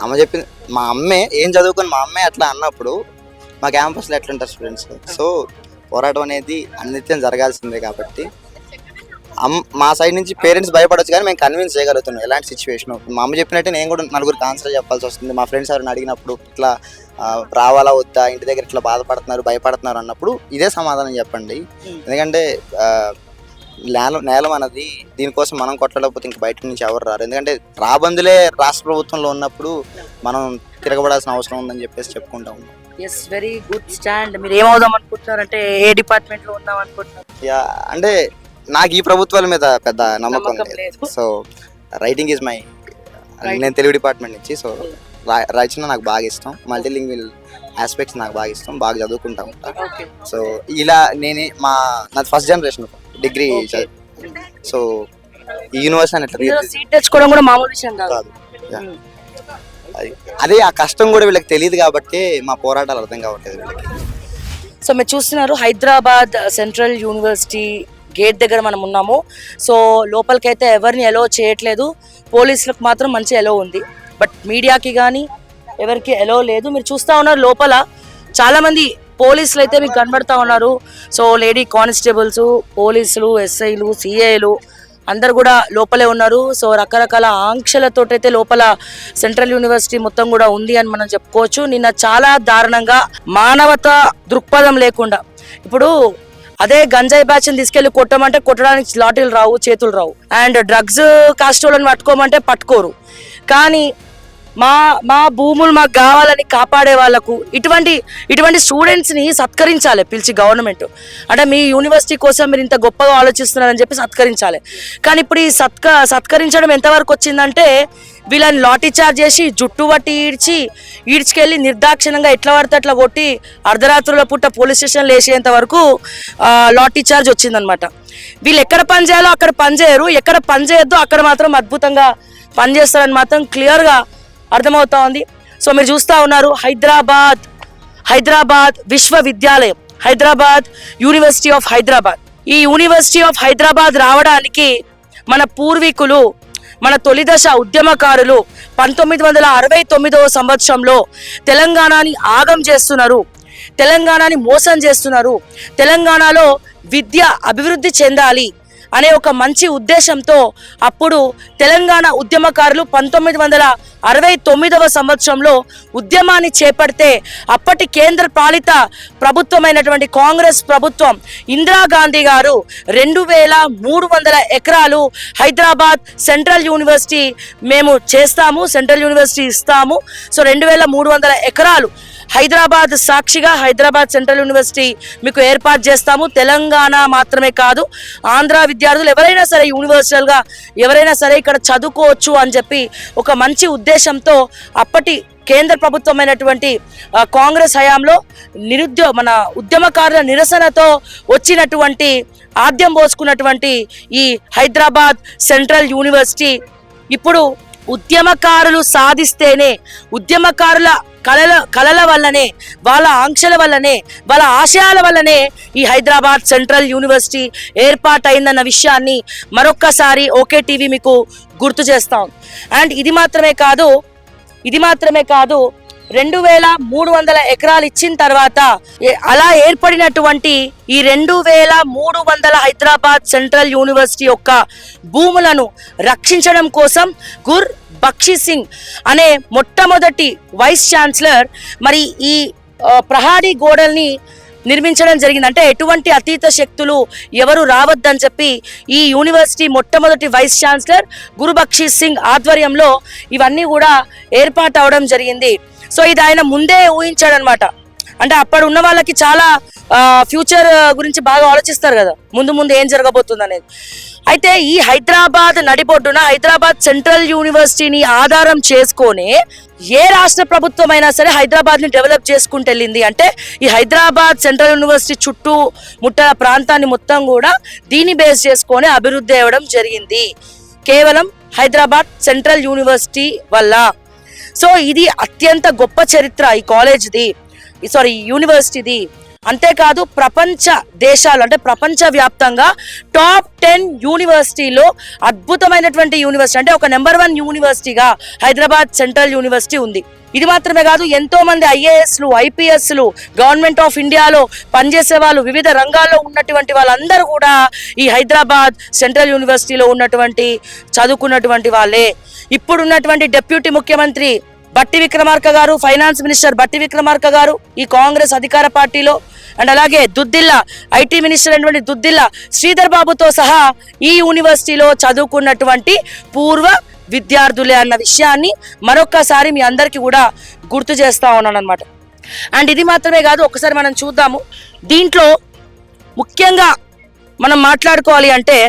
S3: అమ్మ చెప్పింది. మా అమ్మే ఏం చదువుకొని మా అమ్మే అట్లా అన్నప్పుడు మా క్యాంపస్లో ఎట్లుంటారు స్టూడెంట్స్? సో పోరాటం అనేది అన్నిత్యం జరగాల్సిందే. కాబట్టి మా సైడ్ నుంచి పేరెంట్స్ భయపడవచ్చు, కానీ మేము కన్విన్స్ చేయగలుగుతున్నాం ఎలాంటి సిచ్యువేషన్. మా అమ్మ చెప్పినట్టే నేను కూడా నలుగురికి ఆన్సర్ చెప్పాల్సి వస్తుంది. మా ఫ్రెండ్స్ ఎవరైనా అడిగినప్పుడు ఇట్లా రావాలా వద్దా, ఇంటి దగ్గర ఇట్లా బాధపడుతున్నారు భయపడుతున్నారు అన్నప్పుడు ఇదే సమాధానం చెప్పండి. ఎందుకంటే నేలం అన్నది దీనికోసం మనం కొట్టలేకపోతే ఇంక బయట నుంచి ఎవరు రారు. ఎందుకంటే రాబందులే రాష్ట్ర ప్రభుత్వంలో ఉన్నప్పుడు మనం తిరగబడాల్సిన అవసరం ఉందని చెప్పేసి చెప్పుకుంటా ఉన్నాం.
S1: Yes, very good stand. మీరు ఏమవుదాం అనుకుంటున్నారంటే ఏ డిపార్ట్మెంట్ లో ఉందాం అనుకుంటున్నారు?
S3: యా, అంటే నాకు ఈ ప్రభుత్వాల మీద పెద్ద నమ్మకం లేదు. సో రైటింగ్ ఈజ్ మై, నేను తెలుగు డిపార్ట్మెంట్ నుంచి. సో రచన నాకు బాగా ఇష్టం, మల్టీలింగ్వల్ ఆస్పెక్ట్స్ నాకు బాగా ఇష్టం, బాగా చదువుకుంటా ఉంటా. సో ఇలా నాది ఫస్ట్ జనరేషన్ డిగ్రీ. సో ఈ యూనివర్సిటీ
S1: సీట్ తెచ్చుకోవడం కూడా మామూలు విషయం కాదు.
S3: అదే ఆ కష్టం కూడా వీళ్ళకి తెలియదు కాబట్టి మా పోరాటాలు అర్థం కావట్లేదు వీళ్ళకి.
S1: సో మీరు చూస్తున్నారు హైదరాబాద్ సెంట్రల్ యూనివర్సిటీ గేట్ దగ్గర మనం ఉన్నాము. సో లోపలికైతే ఎవరిని ఎలో చేయట్లేదు, పోలీసులకు మాత్రం మంచి ఎలో ఉంది. బట్ మీడియాకి కానీ ఎవరికి ఎలో లేదు. మీరు చూస్తూ ఉన్నారు లోపల చాలా మంది పోలీసులు అయితే మీకు కనబడతా ఉన్నారు. సో లేడీ కానిస్టేబుల్స్, పోలీసులు, ఎస్ఐలు, సిఐలు అందరు కూడా లోపలే ఉన్నారు. సో రకరకాల ఆంక్షలతోటైతే లోపల సెంట్రల్ యూనివర్సిటీ మొత్తం కూడా ఉంది అని మనం చెప్పుకోవచ్చు. నిన్న చాలా దారుణంగా మానవతా దృక్పథం లేకుండా, ఇప్పుడు అదే గంజాయి బ్యాచ్ని తీసుకెళ్లి కొట్టమంటే కొట్టడానికి లాఠీలు రావు, చేతులు రావు. And drugs కాస్టోళ్ళని పట్టుకోమంటే పట్టుకోరు. కానీ మా భూములు మాకు కావాలని కాపాడే వాళ్ళకు ఇటువంటి స్టూడెంట్స్ని సత్కరించాలి పిలిచి గవర్నమెంట్. అంటే మీ యూనివర్సిటీ కోసం మీరు ఇంత గొప్పగా ఆలోచిస్తున్నారని చెప్పి సత్కరించాలి. కానీ ఇప్పుడు ఈ సత్కరించడం ఎంతవరకు వచ్చిందంటే వీళ్ళని లాఠీ చార్జ్ చేసి జుట్టు పట్టి ఈడ్చుకెళ్ళి నిర్దాక్షిణంగా ఎట్లా పడితే అట్లా కొట్టి అర్ధరాత్రుల పూట పోలీస్ స్టేషన్లో వేసేంత వరకు లాఠీ చార్జ్ వచ్చిందనమాట. వీళ్ళు ఎక్కడ పని చేయాలో అక్కడ పని చేయరు, ఎక్కడ పని చేయొద్దో అక్కడ మాత్రం అద్భుతంగా పనిచేస్తారని మాత్రం క్లియర్గా అర్థమవుతా ఉంది. సో మీరు చూస్తూ ఉన్నారు హైదరాబాద్ విశ్వవిద్యాలయం, హైదరాబాద్ యూనివర్సిటీ ఆఫ్ హైదరాబాద్. ఈ యూనివర్సిటీ ఆఫ్ హైదరాబాద్ రావడానికి మన పూర్వీకులు, మన తొలిదశ ఉద్యమకారులు 1969వ సంవత్సరంలో తెలంగాణని ఆగం చేస్తున్నారు, తెలంగాణని మోసం చేస్తున్నారు, తెలంగాణలో విద్య అభివృద్ధి చెందాలి అనే ఒక మంచి ఉద్దేశంతో అప్పుడు తెలంగాణ ఉద్యమకారులు 1969వ సంవత్సరంలో ఉద్యమాన్ని చేపడితే అప్పటి కేంద్ర పాలిత ప్రభుత్వమైనటువంటి కాంగ్రెస్ ప్రభుత్వం ఇందిరాగాంధీ గారు 2300 ఎకరాలు హైదరాబాద్ సెంట్రల్ యూనివర్సిటీ మేము చేస్తాము, సెంట్రల్ యూనివర్సిటీ ఇస్తాము, సో 2300 ఎకరాలు హైదరాబాద్ సాక్షిగా హైదరాబాద్ సెంట్రల్ యూనివర్సిటీ మీకు ఏర్పాటు చేస్తాము. తెలంగాణ మాత్రమే కాదు, ఆంధ్ర విద్యార్థులు ఎవరైనా సరే యూనివర్సల్గా ఎవరైనా సరే ఇక్కడ చదువుకోవచ్చు అని చెప్పి ఒక మంచి ఉద్దేశంతో అప్పటి కేంద్ర ప్రభుత్వమైనటువంటి కాంగ్రెస్ హయాంలో మన ఉద్యమకారుల నిరసనతో వచ్చినటువంటి ఆద్యం పోసుకున్నటువంటి ఈ హైదరాబాద్ సెంట్రల్ యూనివర్సిటీ ఇప్పుడు ఉద్యమకారులు సాధిస్తేనే, ఉద్యమకారుల కళల వల్లనే, వాళ్ళ ఆంక్షల వల్లనే, వాళ్ళ ఆశయాల వల్లనే ఈ హైదరాబాద్ సెంట్రల్ యూనివర్సిటీ ఏర్పాటైందన్న విషయాన్ని మరొక్కసారి ఓకే టీవీ మీకు గుర్తు చేస్తాం. అండ్ ఇది మాత్రమే కాదు 2300 ఎకరాలు ఇచ్చిన తర్వాత అలా ఏర్పడినటువంటి ఈ 2300 హైదరాబాద్ సెంట్రల్ యూనివర్సిటీ యొక్క భూములను రక్షించడం కోసం గుర్ బక్షీ సింగ్ అనే మొట్టమొదటి వైస్ ఛాన్సలర్ మరి ఈ ప్రహారీ గోడల్ని నిర్మించడం జరిగింది. అంటే ఎటువంటి అతీత శక్తులు ఎవరు రావద్దని చెప్పి ఈ యూనివర్సిటీ మొట్టమొదటి వైస్ ఛాన్సలర్ గురుబక్షీ సింగ్ ఆధ్వర్యంలో ఇవన్నీ కూడా ఏర్పాటు అవడం జరిగింది. సో ఇది ఆయన ముందే ఊహించాడనమాట. అంటే అప్పుడు ఉన్న వాళ్ళకి చాలా ఫ్యూచర్ గురించి బాగా ఆలోచిస్తారు కదా, ముందు ఏం జరగబోతుంది అనేది. అయితే ఈ హైదరాబాద్ నడిబొడ్డున హైదరాబాద్ సెంట్రల్ యూనివర్సిటీని ఆధారం చేసుకొని ఏ రాష్ట్ర ప్రభుత్వం అయినా సరే హైదరాబాద్ ని డెవలప్ చేసుకుంటూ వెళ్ళింది అంటే ఈ హైదరాబాద్ సెంట్రల్ యూనివర్సిటీ చుట్టూ ముట్ట ప్రాంతాన్ని మొత్తం కూడా దీన్ని బేస్ చేసుకొని అభివృద్ధి అవ్వడం జరిగింది, కేవలం హైదరాబాద్ సెంట్రల్ యూనివర్సిటీ వల్ల. సో ఇది అత్యంత గొప్ప చరిత్ర ఈ కాలేజ్ది, యూనివర్సిటీది. అంతేకాదు ప్రపంచ దేశాలు అంటే ప్రపంచ వ్యాప్తంగా టాప్ 10 యూనివర్సిటీలో అద్భుతమైనటువంటి యూనివర్సిటీ అంటే ఒక నెంబర్ 1 యూనివర్సిటీగా హైదరాబాద్ సెంట్రల్ యూనివర్సిటీ ఉంది. ఇది మాత్రమే కాదు, ఎంతో మంది ఐఏఎస్లు, ఐపీఎస్లు, గవర్నమెంట్ ఆఫ్ ఇండియాలో పనిచేసే వాళ్ళు, వివిధ రంగాల్లో ఉన్నటువంటి వాళ్ళందరూ కూడా ఈ హైదరాబాద్ సెంట్రల్ యూనివర్సిటీలో ఉన్నటువంటి చదువుకున్నటువంటి వాళ్ళే. ఇప్పుడున్నటువంటి డిప్యూటీ ముఖ్యమంత్రి బట్టి విక్రమార్క గారు, ఫైనాన్స్ మినిస్టర్ బట్టి విక్రమార్క గారు ఈ కాంగ్రెస్ అధికార పార్టీలో, అండ్ అలాగే దుద్దిల్లా ఐటీ మినిస్టర్ అయినటువంటి దుద్దిల్లా శ్రీధర్ బాబుతో సహా ఈ యూనివర్సిటీలో చదువుకున్నటువంటి పూర్వ విద్యార్థులే అన్న విషయాన్ని మరొక్కసారి మీ అందరికీ కూడా గుర్తు చేస్తా ఉన్నాను అనమాట. అండ్ ఇది మాత్రమే కాదు, ఒకసారి మనం చూద్దాము. దీంట్లో ముఖ్యంగా మనం మాట్లాడుకోవాలి అంటే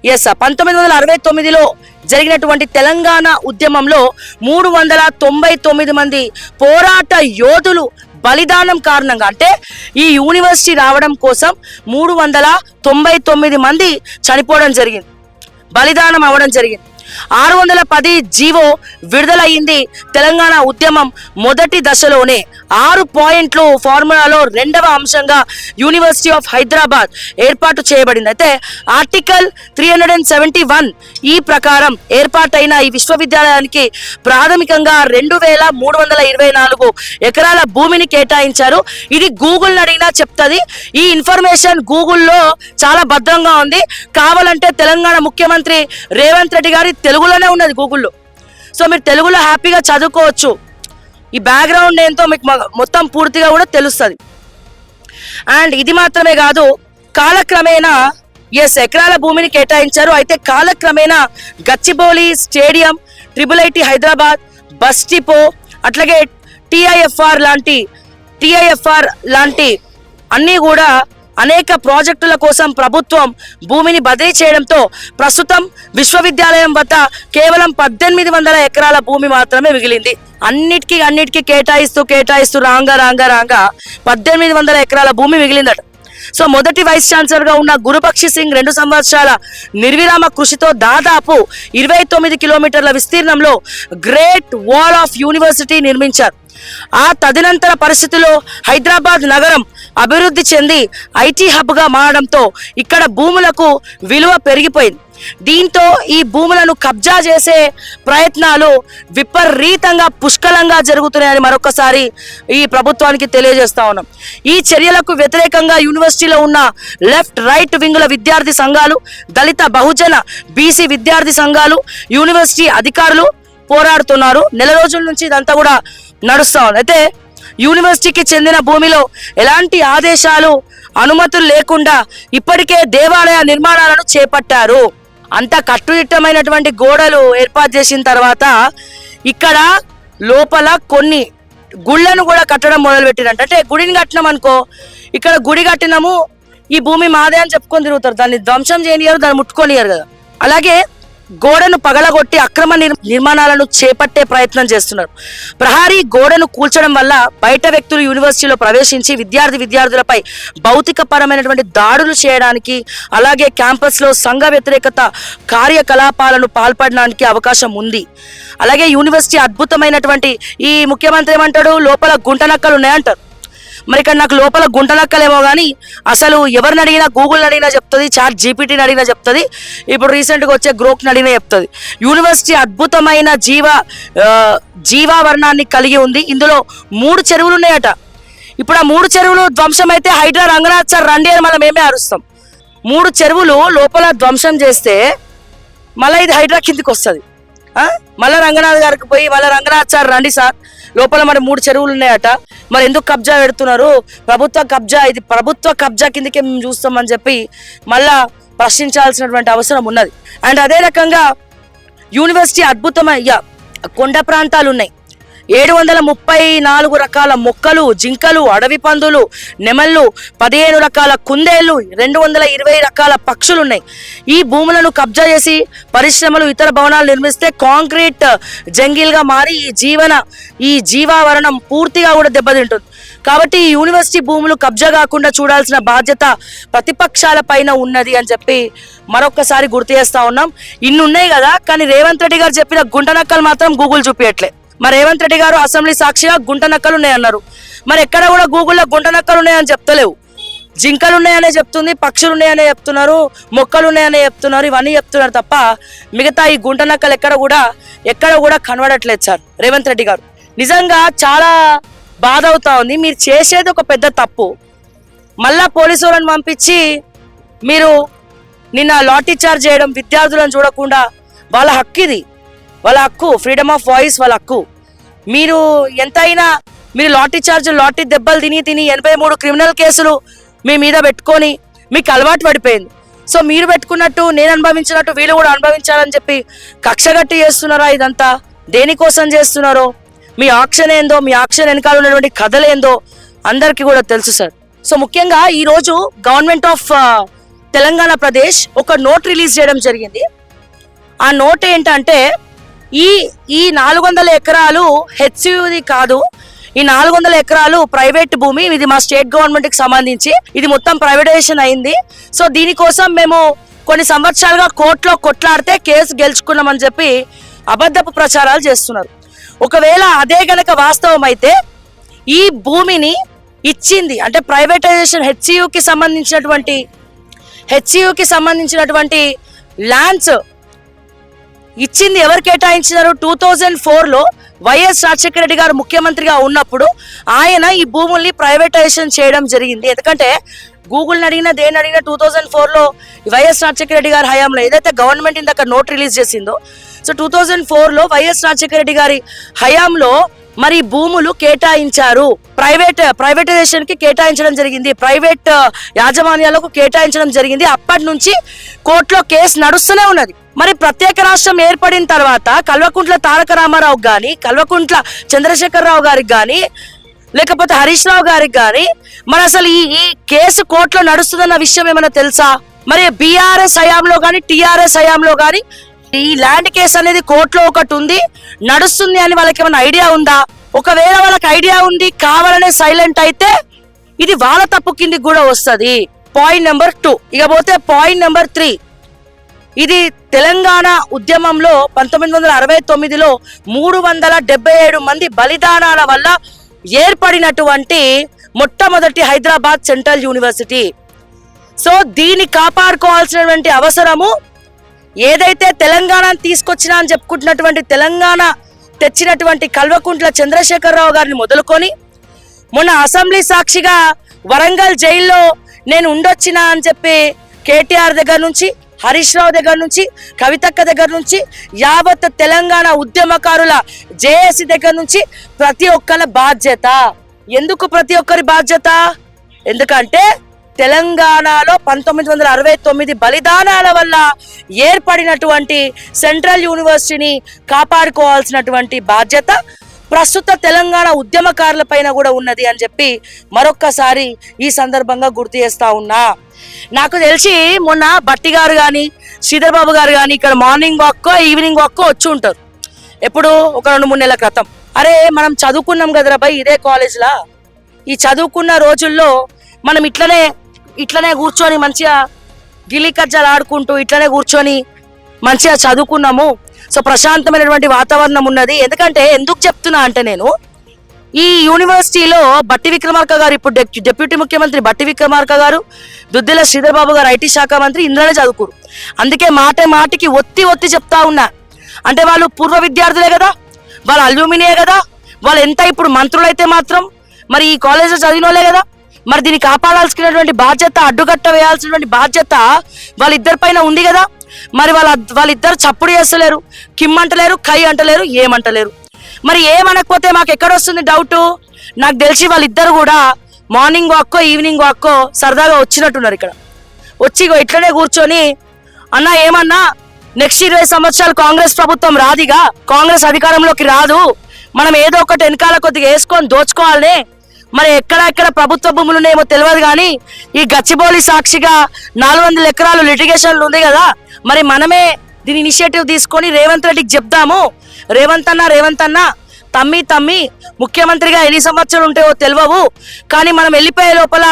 S1: 1969లో జరిగినటువంటి తెలంగాణ ఉద్యమంలో 399 మంది పోరాట యోధులు బలిదానం కారణంగా అంటే ఈ యూనివర్సిటీ రావడం కోసం 399 మంది చనిపోవడం జరిగింది, బలిదానం అవ్వడం జరిగింది. 610 జీవో విడుదలయ్యింది. తెలంగాణ ఉద్యమం మొదటి దశలోనే 6 పాయింట్లు ఫార్ములాలో 2వ అంశంగా యూనివర్సిటీ ఆఫ్ హైదరాబాద్ ఏర్పాటు చేయబడింది. అయితే ఆర్టికల్ 371 ఈ ప్రకారం ఏర్పాటైన ఈ విశ్వవిద్యాలయానికి ప్రాథమికంగా 2324 ఎకరాల భూమిని కేటాయించారు. ఇది గూగుల్ అడిగినా చెప్తుంది. ఈ ఇన్ఫర్మేషన్ గూగుల్లో చాలా భద్రంగా ఉంది. కావాలంటే తెలంగాణ ముఖ్యమంత్రి రేవంత్ రెడ్డి గారి తెలుగులోనే ఉన్నది గూగుల్లో. సో మీరు తెలుగులో హ్యాపీగా చదువుకోవచ్చు. ఈ బ్యాక్గ్రౌండ్ ఏంటో మీకు మొత్తం పూర్తిగా కూడా తెలుస్తుంది. అండ్ ఇది మాత్రమే కాదు, కాలక్రమేణా ఎకరాల భూమిని కేటాయించారు. అయితే కాలక్రమేణా Gachibowli stadium, IIIT Hyderabad, bus depot, అట్లాగే టిఐఎఫ్ఆర్ లాంటి అన్నీ కూడా అనేక ప్రాజెక్టుల కోసం ప్రభుత్వం భూమిని బదిలీ చేయడంతో ప్రస్తుతం విశ్వవిద్యాలయం వద్ద కేవలం 1800 ఎకరాల భూమి మాత్రమే మిగిలింది. అన్నిటికీ కేటాయిస్తూ రాంగా 1800 ఎకరాల భూమి మిగిలిందట. సో మొదటి వైస్ ఛాన్సలర్ గా ఉన్న గురుబక్షి సింగ్ 2 సంవత్సరాల నిర్విరామ కృషితో దాదాపు 29 కిలోమీటర్ల విస్తీర్ణంలో గ్రేట్ వాల్ ఆఫ్ యూనివర్సిటీ నిర్మించారు. ఆ తదనంతర పరిస్థితుల్లో హైదరాబాద్ నగరం అభివృద్ధి చెంది ఐటీ హబ్ గా మారడంతో ఇక్కడ భూములకు విలువ పెరిగిపోయింది. దీంతో ఈ భూములను కబ్జా చేసే ప్రయత్నాలు విపరీతంగా పుష్కలంగా జరుగుతున్నాయని మరొకసారి ఈ ప్రభుత్వానికి తెలియజేస్తా ఉన్నాం. ఈ చర్యలకు వ్యతిరేకంగా యూనివర్సిటీలో ఉన్న లెఫ్ట్ రైట్ వింగుల విద్యార్థి సంఘాలు, దళిత బహుజన బీసీ విద్యార్థి సంఘాలు, యూనివర్సిటీ అధికారులు పోరాడుతున్నారు. నెల రోజుల నుంచి ఇదంతా కూడా నడుస్తా ఉంది. అయితే యూనివర్సిటీకి చెందిన భూమిలో ఎలాంటి ఆదేశాలు, అనుమతులు లేకుండా ఇప్పటికే దేవాలయ నిర్మాణాలను చేపట్టారు. అంత కట్టుదిట్టమైనటువంటి గోడలు ఏర్పాటు చేసిన తర్వాత ఇక్కడ లోపల కొన్ని గుళ్ళను కూడా కట్టడం మొదలుపెట్టిరంట. అంటే గుడిని కట్టినాం అనుకో, ఇక్కడ గుడి కట్టినాము, ఈ భూమి మాదే అని చెప్పుకొని తిరుగుతారు. దాన్ని ధ్వంసం చేయనియరు, దాన్ని ముట్టుకొనియరు కదా. అలాగే గోడను పగలగొట్టి అక్రమ నిర్మాణాలను చేపట్టే ప్రయత్నం చేస్తున్నారు. ప్రహారీ గోడను కూల్చడం వల్ల బయట వ్యక్తులు యూనివర్సిటీలో ప్రవేశించి విద్యార్థులపై భౌతిక పరమైనటువంటి దాడులు చేయడానికి, అలాగే క్యాంపస్ లో సంఘ వ్యతిరేకత కార్యకలాపాలను పాల్పడడానికి అవకాశం ఉంది. అలాగే యూనివర్సిటీ అద్భుతమైనటువంటి ఈ ముఖ్యమంత్రి ఏమంటాడు, లోపల గుంటనక్కలు ఉన్నాయంటారు. మరి ఇక్కడ నాకు లోపల గుంటనక్కలేమో కానీ అసలు ఎవరిని అడిగినా, గూగుల్ని అడిగినా చెప్తుంది, చాట్ జీపీటీని అడిగినా చెప్తుంది, ఇప్పుడు రీసెంట్గా వచ్చే గ్రోక్ని అడిగినా చెప్తుంది. యూనివర్సిటీ అద్భుతమైన జీవావరణాన్ని కలిగి ఉంది. ఇందులో 3 చెరువులు ఉన్నాయట. ఇప్పుడు ఆ 3 చెరువులు ధ్వంసం అయితే హైడ్రా రంగనాథ్ సార్ రండి అని మనం మేమే అరుస్తాం. 3 చెరువులు లోపల ధ్వంసం చేస్తే మళ్ళీ ఇది హైడ్రా కిందికి వస్తుంది. మళ్ళీ రంగనాథ్ గారికి పోయి మళ్ళీ రంగనాథ్ సార్ రండి సార్, లోపల మరి 3 చెరువులు ఉన్నాయట, మరి ఎందుకు కబ్జా పెడుతున్నారు, ప్రభుత్వ కబ్జా, ఇది ప్రభుత్వ కబ్జా కిందకే మేము చూస్తామని చెప్పి మళ్ళా ప్రశ్నించాల్సినటువంటి అవసరం ఉన్నది. అండ్ అదే రకంగా యూనివర్సిటీ అద్భుతమైన కొండ ప్రాంతాలు ఉన్నాయి. 734 రకాల మొక్కలు, జింకలు, అడవి పందులు, నెమళ్ళు, 15 రకాల కుందేళ్లు, 220 రకాల పక్షులు ఉన్నాయి. ఈ భూములను కబ్జా చేసి పరిశ్రమలు, ఇతర భవనాలు నిర్మిస్తే కాంక్రీట్ జంగిల్గా మారి ఈ జీవావరణం పూర్తిగా కూడా దెబ్బతింటుంది. కాబట్టి ఈ యూనివర్సిటీ భూములు కబ్జా కాకుండా చూడాల్సిన బాధ్యత ప్రతిపక్షాల పైన ఉన్నది అని చెప్పి మరొకసారి గుర్తు చేస్తా ఉన్నాం. ఇన్ని ఉన్నాయి కదా, కానీ రేవంత్ రెడ్డి గారు చెప్పిన గుంటనక్కలు మాత్రం గూగుల్ చూపించట్లే. మరి రేవంత్ రెడ్డి గారు అసెంబ్లీ సాక్షిగా గుంటనక్కలు ఉన్నాయన్నారు, మరి ఎక్కడ కూడా గూగుల్లో గుంటనక్కలు ఉన్నాయని చెప్తలేవు. జింకలు ఉన్నాయనే చెప్తుంది, పక్షులు ఉన్నాయనే చెప్తున్నారు, మొక్కలు ఉన్నాయనే చెప్తున్నారు, ఇవన్నీ చెప్తున్నారు తప్ప మిగతా ఈ గుంటనక్కలు ఎక్కడ కూడా కనబడట్లేదు సార్ రేవంత్ రెడ్డి గారు. నిజంగా చాలా బాధ అవుతా ఉంది. మీరు చేసేది ఒక పెద్ద తప్పు. మళ్ళా పోలీసు వాళ్ళని పంపించి మీరు నిన్న లాఠీ చార్జ్ చేయడం, విద్యార్థులను చూడకుండా, వాళ్ళ హక్కు ఇది, వాళ్ళ హక్కు, ఫ్రీడమ్ ఆఫ్ వాయిస్ వాళ్ళ హక్కు. మీరు ఎంతైనా మీరు లాఠీ దెబ్బలు తిని 83 క్రిమినల్ కేసులు మీ మీద పెట్టుకొని మీకు అలవాటు పడిపోయింది. సో మీరు పెట్టుకున్నట్టు నేను అనుభవించినట్టు వీళ్ళు కూడా అనుభవించాలని చెప్పి కక్షగట్టి చేస్తున్నారా? ఇదంతా దేనికోసం చేస్తున్నారో, మీ ఆక్షన్ ఏందో, మీ ఆక్షన్ వెనకాల ఉన్నటువంటి కథలేందో అందరికీ కూడా తెలుసు సార్. సో ముఖ్యంగా ఈరోజు గవర్నమెంట్ ఆఫ్ తెలంగాణ ప్రదేశ్ ఒక నోట్ రిలీజ్ చేయడం జరిగింది. ఆ నోట్ ఏంటంటే ఈ 400 ఎకరాలు హెచ్సియుది కాదు, ఈ 400 ఎకరాలు ప్రైవేట్ భూమి, ఇది మా స్టేట్ గవర్నమెంట్ కి సంబంధించి, ఇది మొత్తం ప్రైవేటైజేషన్ అయింది. సో దీనికోసం మేము కొన్ని సంవత్సరాలుగా కోర్టులో కొట్లాడితే కేసు గెలుచుకున్నామని చెప్పి అబద్ధపు ప్రచారాలు చేస్తున్నారు. ఒకవేళ అదే గనక వాస్తవం అయితే ఈ భూమిని ఇచ్చింది అంటే ప్రైవేటైజేషన్ హెచ్సియుకి సంబంధించినటువంటి ల్యాండ్స్ ఇచ్చింది ఎవరు కేటాయించినారు? 2004లో వైఎస్ రాజశేఖర రెడ్డి గారు ముఖ్యమంత్రిగా ఉన్నప్పుడు ఆయన ఈ భూముల్ని ప్రైవేటైజేషన్ చేయడం జరిగింది. ఎందుకంటే గూగుల్ని అడిగినా దేని అడిగినా 2004లో వైఎస్ రాజశేఖర రెడ్డి గారి హయాంలో ఏదైతే గవర్నమెంట్ ఇందాక నోట్ రిలీజ్ చేసిందో, సో 2004లో వైఎస్ రాజశేఖర రెడ్డి గారి హయాంలో మరి భూములు కేటాయించారు, ప్రైవేటైజేషన్ కి కేటాయించడం జరిగింది, ప్రైవేట్ యాజమాన్యాలకు కేటాయించడం జరిగింది. అప్పటి నుంచి కోర్టులో కేసు నడుస్తూనే ఉన్నది. మరి ప్రత్యేక రాష్ట్రం ఏర్పడిన తర్వాత కల్వకుంట్ల తారక రామారావు గాని, కల్వకుంట్ల చంద్రశేఖరరావు గారికి గాని, లేకపోతే హరీష్ రావు గారికి గాని మరి అసలు ఈ కేసు కోర్టులో నడుస్తుందన్న విషయం ఏమైనా తెలుసా? మరి బీఆర్ఎస్ హయాంలో గాని, టీఆర్ఎస్ హయాంలో గాని ఈ ల్యాండ్ కేసు అనేది కోర్టులో ఒకటి ఉంది, నడుస్తుంది అని వాళ్ళకి ఏమైనా ఐడియా ఉందా? ఒకవేళ వాళ్ళకి ఐడియా ఉంది, కావాలనే సైలెంట్ అయితే ఇది వాళ్ళ తప్పు కిందికి కూడా వస్తుంది. Point number 2. ఇక పోతే పాయింట్ నెంబర్ 3. ఇది తెలంగాణ ఉద్యమంలో 1969లో 377 మంది బలిదానాల వల్ల ఏర్పడినటువంటి మొట్టమొదటి హైదరాబాద్ సెంట్రల్ యూనివర్సిటీ. సో దీన్ని కాపాడుకోవాల్సినటువంటి అవసరము, ఏదైతే తెలంగాణను తీసుకొచ్చినా అని చెప్పుకుంటున్నటువంటి తెలంగాణ తెచ్చినటువంటి కల్వకుంట్ల చంద్రశేఖరరావు గారిని మొదలుకొని మొన్న అసెంబ్లీ సాక్షిగా వరంగల్ జైల్లో నేను ఉండొచ్చినా అని చెప్పి కేటీఆర్ దగ్గర నుంచి, హరీష్ రావు దగ్గర నుంచి, కవితక్క దగ్గర నుంచి, యావత్ తెలంగాణ ఉద్యమకారుల జేఏసీ దగ్గర నుంచి ప్రతి ఒక్కరి బాధ్యత. ఎందుకు ప్రతి ఒక్కరి బాధ్యత? ఎందుకంటే తెలంగాణలో 1969 బలిదానాల వల్ల ఏర్పడినటువంటి సెంట్రల్ యూనివర్సిటీని కాపాడుకోవాల్సినటువంటి బాధ్యత ప్రస్తుత తెలంగాణ ఉద్యమకారుల పైన కూడా ఉన్నది అని చెప్పి మరొక్కసారి ఈ సందర్భంగా గుర్తు చేస్తా ఉన్నా. నాకు తెలిసి మొన్న బట్టి గారు కానీ శ్రీధర్ బాబు గారు కానీ ఇక్కడ మార్నింగ్ వాక్ ఈవినింగ్ వాక్ వచ్చి ఉంటారు. ఎప్పుడు ఒక 2-3 నెలల క్రితం. అరే మనం చదువుకున్నాం కదరా భయ్ ఇదే కాలేజ్లా, ఈ చదువుకున్న రోజుల్లో మనం ఇట్లనే కూర్చొని మంచిగా గిల్లి కజ్జాలు ఆడుకుంటూ ఇట్లనే కూర్చొని మంచిగా చదువుకున్నాము. సో ప్రశాంతమైనటువంటి వాతావరణం ఉన్నది. ఎందుకు చెప్తున్నా అంటే నేను ఈ యూనివర్సిటీలో బట్టి విక్రమార్క గారు, ఇప్పుడు డిప్యూటీ ముఖ్యమంత్రి బట్టి విక్రమార్క గారు, దుద్దిల శ్రీధర్ బాబు గారు ఐటీ శాఖ మంత్రి ఇందులోనే చదువుకోరు. అందుకే మాటికి ఒత్తి చెప్తా ఉన్నా. అంటే వాళ్ళు పూర్వ విద్యార్థులే కదా, వాళ్ళ అల్యూమినియే కదా, వాళ్ళు ఎంత ఇప్పుడు మంత్రులైతే మాత్రం మరి ఈ కాలేజ్లో చదివిన వాళ్ళే కదా. మరి దీన్ని కాపాడాల్సినటువంటి బాధ్యత, అడ్డుకట్ట వేయాల్సినటువంటి బాధ్యత వాళ్ళిద్దరి పైన ఉంది కదా. మరి వాళ్ళిద్దరు చప్పుడు చేస్తలేరు, కిమ్ అంటలేరు, కై అంటలేరు, ఏమంటలేరు. మరి ఏమనకపోతే మాకు ఎక్కడొస్తుంది డౌట్? నాకు తెలిసి వాళ్ళిద్దరు కూడా మార్నింగ్ వాక్కో ఈవినింగ్ వాక్కో సరదాగా వచ్చినట్టున్నారు. ఇక్కడ వచ్చి ఇట్లనే కూర్చొని అన్న ఏమన్నా నెక్స్ట్ 20 సంవత్సరాలు కాంగ్రెస్ ప్రభుత్వం రాదిగా, కాంగ్రెస్ అధికారంలోకి రాదు, మనం ఏదో ఒకటి వెనకాల కొద్దిగా వేసుకొని దోచుకోవాలనే. మరి ఎక్కడ ప్రభుత్వ భూములు ఉన్నాయేమో తెలియదు కానీ ఈ గచ్చిబౌలి సాక్షిగా 400 ఎకరాలు లిటిగేషన్లు ఉంది కదా, మరి మనమే దీని ఇనిషియేటివ్ తీసుకొని రేవంత్ రెడ్డికి చెప్దాము. రేవంత్ అన్న తమ్మి ముఖ్యమంత్రిగా ఎన్ని సంవత్సరాలు ఉంటాయో తెలియవు, కానీ మనం వెళ్ళిపోయే లోపల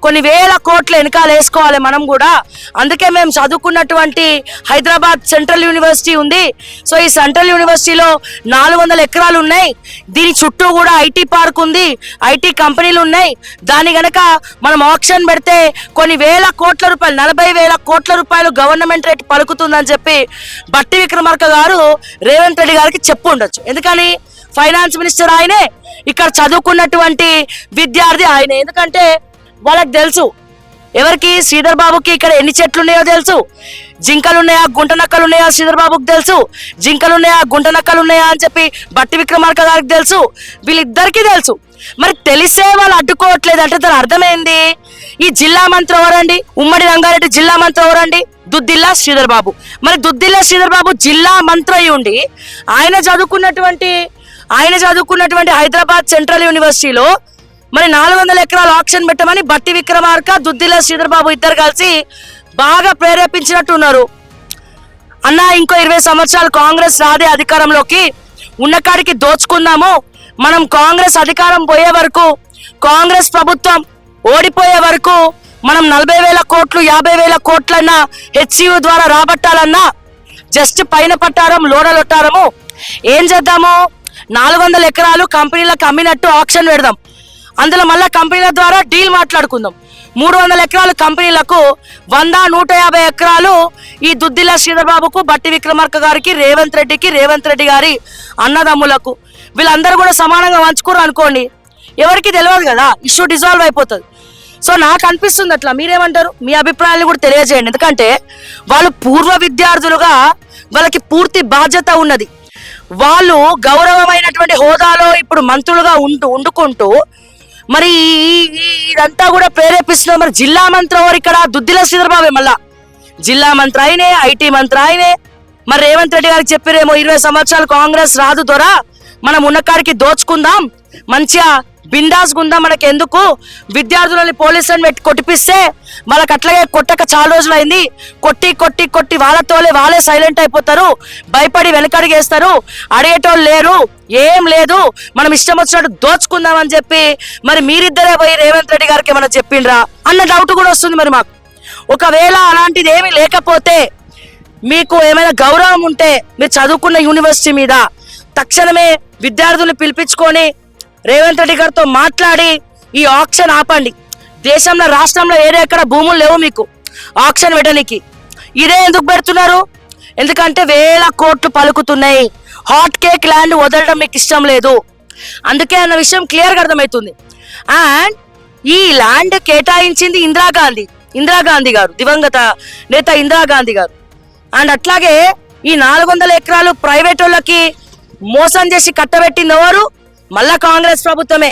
S1: కొన్ని వేల కోట్ల వెనకాల వేసుకోవాలి మనం కూడా. అందుకే మేము చదువుకున్నటువంటి హైదరాబాద్ సెంట్రల్ యూనివర్సిటీ ఉంది. సో ఈ సెంట్రల్ యూనివర్సిటీలో 400 ఎకరాలు ఉన్నాయి. దీని చుట్టూ కూడా ఐటీ పార్క్ ఉంది, ఐటీ కంపెనీలు ఉన్నాయి. దాని గనక మనం ఆక్షన్ పెడితే కొన్ని వేల కోట్ల రూపాయలు, 40,000 కోట్ల రూపాయలు గవర్నమెంట్ రేట్ పలుకుతుందని చెప్పి బట్టి విక్రమార్క గారు రేవంత్ రెడ్డి గారికి చెప్పు ఉండొచ్చు. ఎందుకని ఫైనాన్స్ మినిస్టర్ ఆయనే, ఇక్కడ చదువుకున్నటువంటి విద్యార్థి ఆయనే. ఎందుకంటే వాళ్ళకి తెలుసు ఎవరికి, శ్రీధర్ బాబుకి ఇక్కడ ఎన్ని చెట్లు ఉన్నాయో తెలుసు, జింకలు ఉన్నాయా గుంట నక్కలు ఉన్నాయా శ్రీధర్ బాబుకి తెలుసు, జింకలు ఉన్నాయా గుంట నక్కలు ఉన్నాయా అని చెప్పి బట్టి విక్రమార్క గారికి తెలుసు, వీళ్ళిద్దరికీ తెలుసు. మరి తెలిసే వాళ్ళు అడ్డుకోవట్లేదు అంటే దాని అర్థమైంది. ఈ జిల్లా మంత్రి ఎవరండి, ఉమ్మడి రంగారెడ్డి జిల్లా మంత్రి ఎవరండి, దుద్దిల్లా శ్రీధర్ బాబు. మరి దుద్దిల్లా శ్రీధర్ బాబు జిల్లా మంత్రి అయి ఉండి ఆయన చదువుకున్నటువంటి హైదరాబాద్ సెంట్రల్ యూనివర్సిటీలో మరి 400 ఎకరాలు ఆక్షన్ పెట్టమని బట్టి విక్రమార్క, దుద్దిల్లా శ్రీధర్ బాబు ఇద్దరు కలిసి బాగా ప్రేరేపించినట్టున్నారు. అన్న ఇంకో 20 సంవత్సరాలు కాంగ్రెస్ రాదే అధికారంలోకి, ఉన్నకాడికి దోచుకుందాము, మనం కాంగ్రెస్ అధికారం పోయే వరకు, కాంగ్రెస్ ప్రభుత్వం ఓడిపోయే వరకు మనం 40,000 కోట్లు 50,000 కోట్లన్నా హెచ్సియు ద్వారా రాబట్టాలన్నా జస్ట్ పైన పట్టారం లోడలొట్టారము. ఏం చేద్దాము, 400 ఎకరాలు కంపెనీలకు అమ్మినట్టు ఆక్షన్ పెడదాం, అందులో మళ్ళీ కంపెనీల ద్వారా డీల్ మాట్లాడుకుందాం. 300 ఎకరాలు కంపెనీలకు, 100-150 ఎకరాలు ఈ దుద్దిల్లా శ్రీధర్ బాబుకు, బట్టి విక్రమార్క గారికి, రేవంత్ రెడ్డి గారి అన్నదమ్ములకు, వీళ్ళందరూ కూడా సమానంగా పంచుకోరు అనుకోండి, ఎవరికి తెలియదు కదా, ఇష్యూ డిజాల్వ్ అయిపోతుంది. సో నాకు అనిపిస్తుంది అట్లా. మీరేమంటారు? మీ అభిప్రాయాలు కూడా తెలియజేయండి. ఎందుకంటే వాళ్ళు పూర్వ విద్యార్థులుగా వాళ్ళకి పూర్తి బాధ్యత ఉన్నది. వాళ్ళు గౌరవమైనటువంటి హోదాలో ఇప్పుడు మంత్రులుగా ఉండుకుంటూ మరి ఇదంతా కూడా ప్రేరేపిస్తున్నారు. మరి జిల్లా మంత్రి ఎవరు ఇక్కడ? దుద్దిల్లా శ్రీధర్ బాబే. మళ్ళా జిల్లా మంత్రి ఆయనే, ఐటీ మంత్రి ఆయనే. మరి రేవంత్ రెడ్డి గారికి చెప్పారేమో 20 సంవత్సరాలు కాంగ్రెస్ రాదు దొరా, మనం ఉన్నకాడికి దోచుకుందాం, మంచిగా బిందాస్ గుందాం, మనకి ఎందుకు విద్యార్థులని పోలీసులను పెట్టి కొట్టిపిస్తే వాళ్ళకి అట్లాగే కొట్టక చాలా రోజులు అయింది, కొట్టి వాళ్ళే సైలెంట్ అయిపోతారు, భయపడి వెనకడిగేస్తారు, అడిగేటోళ్ళు లేరు, ఏం లేదు, మనం ఇష్టం వచ్చినట్టు దోచుకుందాం అని చెప్పి మరి మీరిద్దరే పోయి రేవంత్ రెడ్డి గారికి ఏమైనా చెప్పిండ్రా అన్న డౌట్ కూడా వస్తుంది. మరి మాకు ఒకవేళ అలాంటిది ఏమీ లేకపోతే, మీకు ఏమైనా గౌరవం ఉంటే మీరు చదువుకున్న యూనివర్సిటీ మీద తక్షణమే విద్యార్థులను పిలిపించుకొని రేవంత్ రెడ్డి గారితో మాట్లాడి ఈ ఆక్షన్ ఆపండి. దేశంలో రాష్ట్రంలో ఎక్కడ భూములు లేవు మీకు ఆక్షన్ పెట్టడానికి. ఇదే ఎందుకు పెడుతున్నారు? ఎందుకంటే వేల కోట్లు పలుకుతున్నాయి, హాట్ కేక్ ల్యాండ్ వదలడం మీకు ఇష్టం లేదు, అందుకే అన్న విషయం క్లియర్గా అర్థమవుతుంది. అండ్ ఈ ల్యాండ్ కేటాయించింది ఇందిరాగాంధీ గారు, దివంగత నేత ఇందిరాగాంధీ గారు. అండ్ అట్లాగే ఈ 400 ఎకరాలు ప్రైవేట్ వాళ్ళకి మోసం చేసి కట్టబెట్టింది ఎవరు? మళ్ళా కాంగ్రెస్ ప్రభుత్వమే.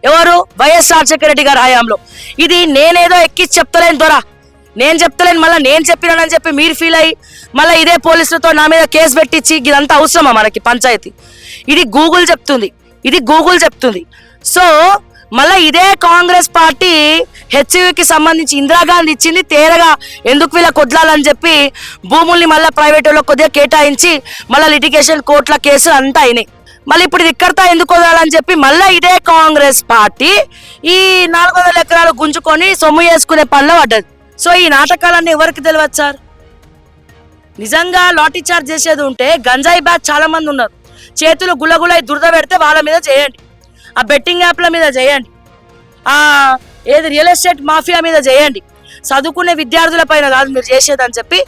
S1: ఎవరు? వైఎస్ రాజశేఖర రెడ్డి గారి హయాంలో. ఇది నేనేదో ఎక్కించి చెప్తలేను దొరా, నేను చెప్తలేను, మళ్ళీ నేను చెప్పినానని చెప్పి మీరు ఫీల్ అయ్యి మళ్ళీ ఇదే పోలీసులతో నా మీద కేసు పెట్టించి ఇదంతా అవసరమా మనకి పంచాయతీ? ఇది గూగుల్ చెప్తుంది, ఇది గూగుల్ చెప్తుంది. సో మళ్ళీ ఇదే కాంగ్రెస్ పార్టీ హెచ్యుకి సంబంధించి ఇందిరాగాంధీ ఇచ్చింది తేరగా ఎందుకు వీళ్ళకి వదలాలని చెప్పి భూముల్ని మళ్ళీ ప్రైవేట్ వాళ్ళకి కొద్దిగా కేటాయించి మళ్ళీ లిటిగేషన్ కోర్టుల కేసులు అంతా అయినాయి. మళ్ళీ ఇప్పుడు ఇది ఇక్కడతా ఎందుకు వదలాలని చెప్పి మళ్ళీ ఇదే కాంగ్రెస్ పార్టీ ఈ 400 ఎకరాలు గుంజుకొని సొమ్ము చేసుకునే పనిలో పడ్డది. సో ఈ నాటకాలన్నీ ఎవరికి తెలియదు సార్? నిజంగా లాఠీ చార్జ్ చేసేది ఉంటే గంజాయి బ్యాచ్ చాలా మంది ఉన్నారు, చేతులు గుల్లగుల్ల దురద పెడితే వాళ్ళ మీద చేయండి, ఆ బెట్టింగ్ యాప్ల మీద చేయండి, ఆ ఏది రియల్ ఎస్టేట్ మాఫియా మీద చేయండి, చదువుకునే విద్యార్థుల పైన కాదు మీరు చేసేదని చెప్పి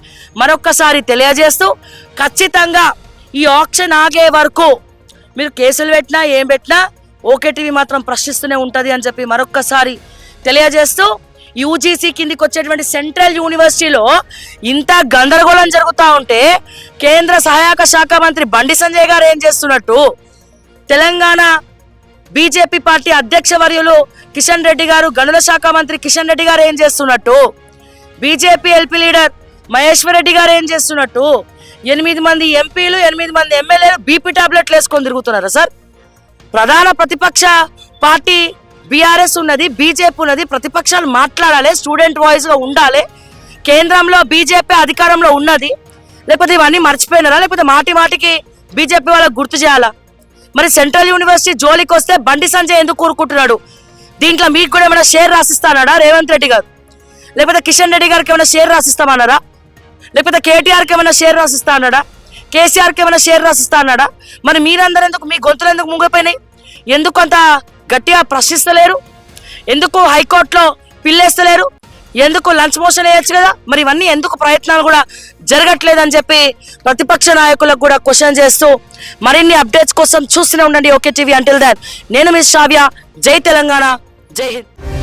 S1: మరొక్కసారి తెలియజేస్తూ, ఖచ్చితంగా ఈ ఆక్షన్ ఆగే వరకు మీరు కేసులు పెట్టినా ఏం పెట్టినా ఓకే టీవీ మాత్రం ప్రశ్నిస్తూనే ఉంటుంది అని చెప్పి మరొక్కసారి తెలియజేస్తూ, యూజీసీ కిందికి వచ్చేటువంటి సెంట్రల్ యూనివర్సిటీలో ఇంత గందరగోళం జరుగుతూ ఉంటే కేంద్ర సహాయక శాఖ మంత్రి బండి సంజయ్ గారు ఏం చేస్తున్నట్టు, తెలంగాణ బీజేపీ పార్టీ అధ్యక్ష వర్యులు కిషన్ రెడ్డి గారు, గనుల శాఖ మంత్రి కిషన్ రెడ్డి గారు ఏం చేస్తున్నట్టు, BJP LP leader Maheshwar Reddy గారు ఏం చేస్తున్నట్టు, 8 మంది ఎంపీలు 8 మంది ఎమ్మెల్యేలు బీపీ టాబ్లెట్లు వేసుకొని తిరుగుతున్నారా సార్? ప్రధాన ప్రతిపక్ష పార్టీ బీఆర్ఎస్ ఉన్నది, బీజేపీ ఉన్నది, ప్రతిపక్షాలు మాట్లాడాలి, స్టూడెంట్ వాయిస్ గా ఉండాలి. కేంద్రంలో బీజేపీ అధికారంలో ఉన్నది, లేకపోతే ఇవన్నీ మర్చిపోయినారా? లేకపోతే మాటి మాటికి బీజేపీ వాళ్ళకి గుర్తు చేయాలా? మరి సెంట్రల్ యూనివర్సిటీ జోలికి వస్తే బండి సంజయ్ ఎందుకు కూరుకుంటున్నాడు? దీంట్లో మీకు కూడా ఏమైనా షేర్ రాసిస్తానాడా రేవంత్ రెడ్డి గారు? లేకపోతే కిషన్ రెడ్డి గారికి ఏమైనా షేర్ రాసిస్తామన్నారా? లేకపోతే కేటీఆర్కి ఏమైనా షేర్ రాసిస్తా అన్నాడా? కేసీఆర్కి ఏమైనా షేర్ రాసిస్తా అన్నాడా? మరి మీరందరూ ఎందుకు మీ గొంతులు ఎందుకు ముంగిపోయినాయి? ఎందుకు అంత గట్టిగా ప్రశ్నిస్తలేరు? ఎందుకు హైకోర్టులో పిల్లేస్తలేరు? ఎందుకు లంచ్ మోషన్ వేయచ్చు కదా? మరి ఇవన్నీ ఎందుకు ప్రయత్నాలు కూడా జరగట్లేదని చెప్పి ప్రతిపక్ష నాయకులకు కూడా క్వశ్చన్ చేస్తూ, మరిన్ని అప్డేట్స్ కోసం చూస్తూనే ఉండండి ఓకే టీవీ. అంటిల్ దెన్ నేను మిస్ శ్రావ్య. జై తెలంగాణ, జై హింద్.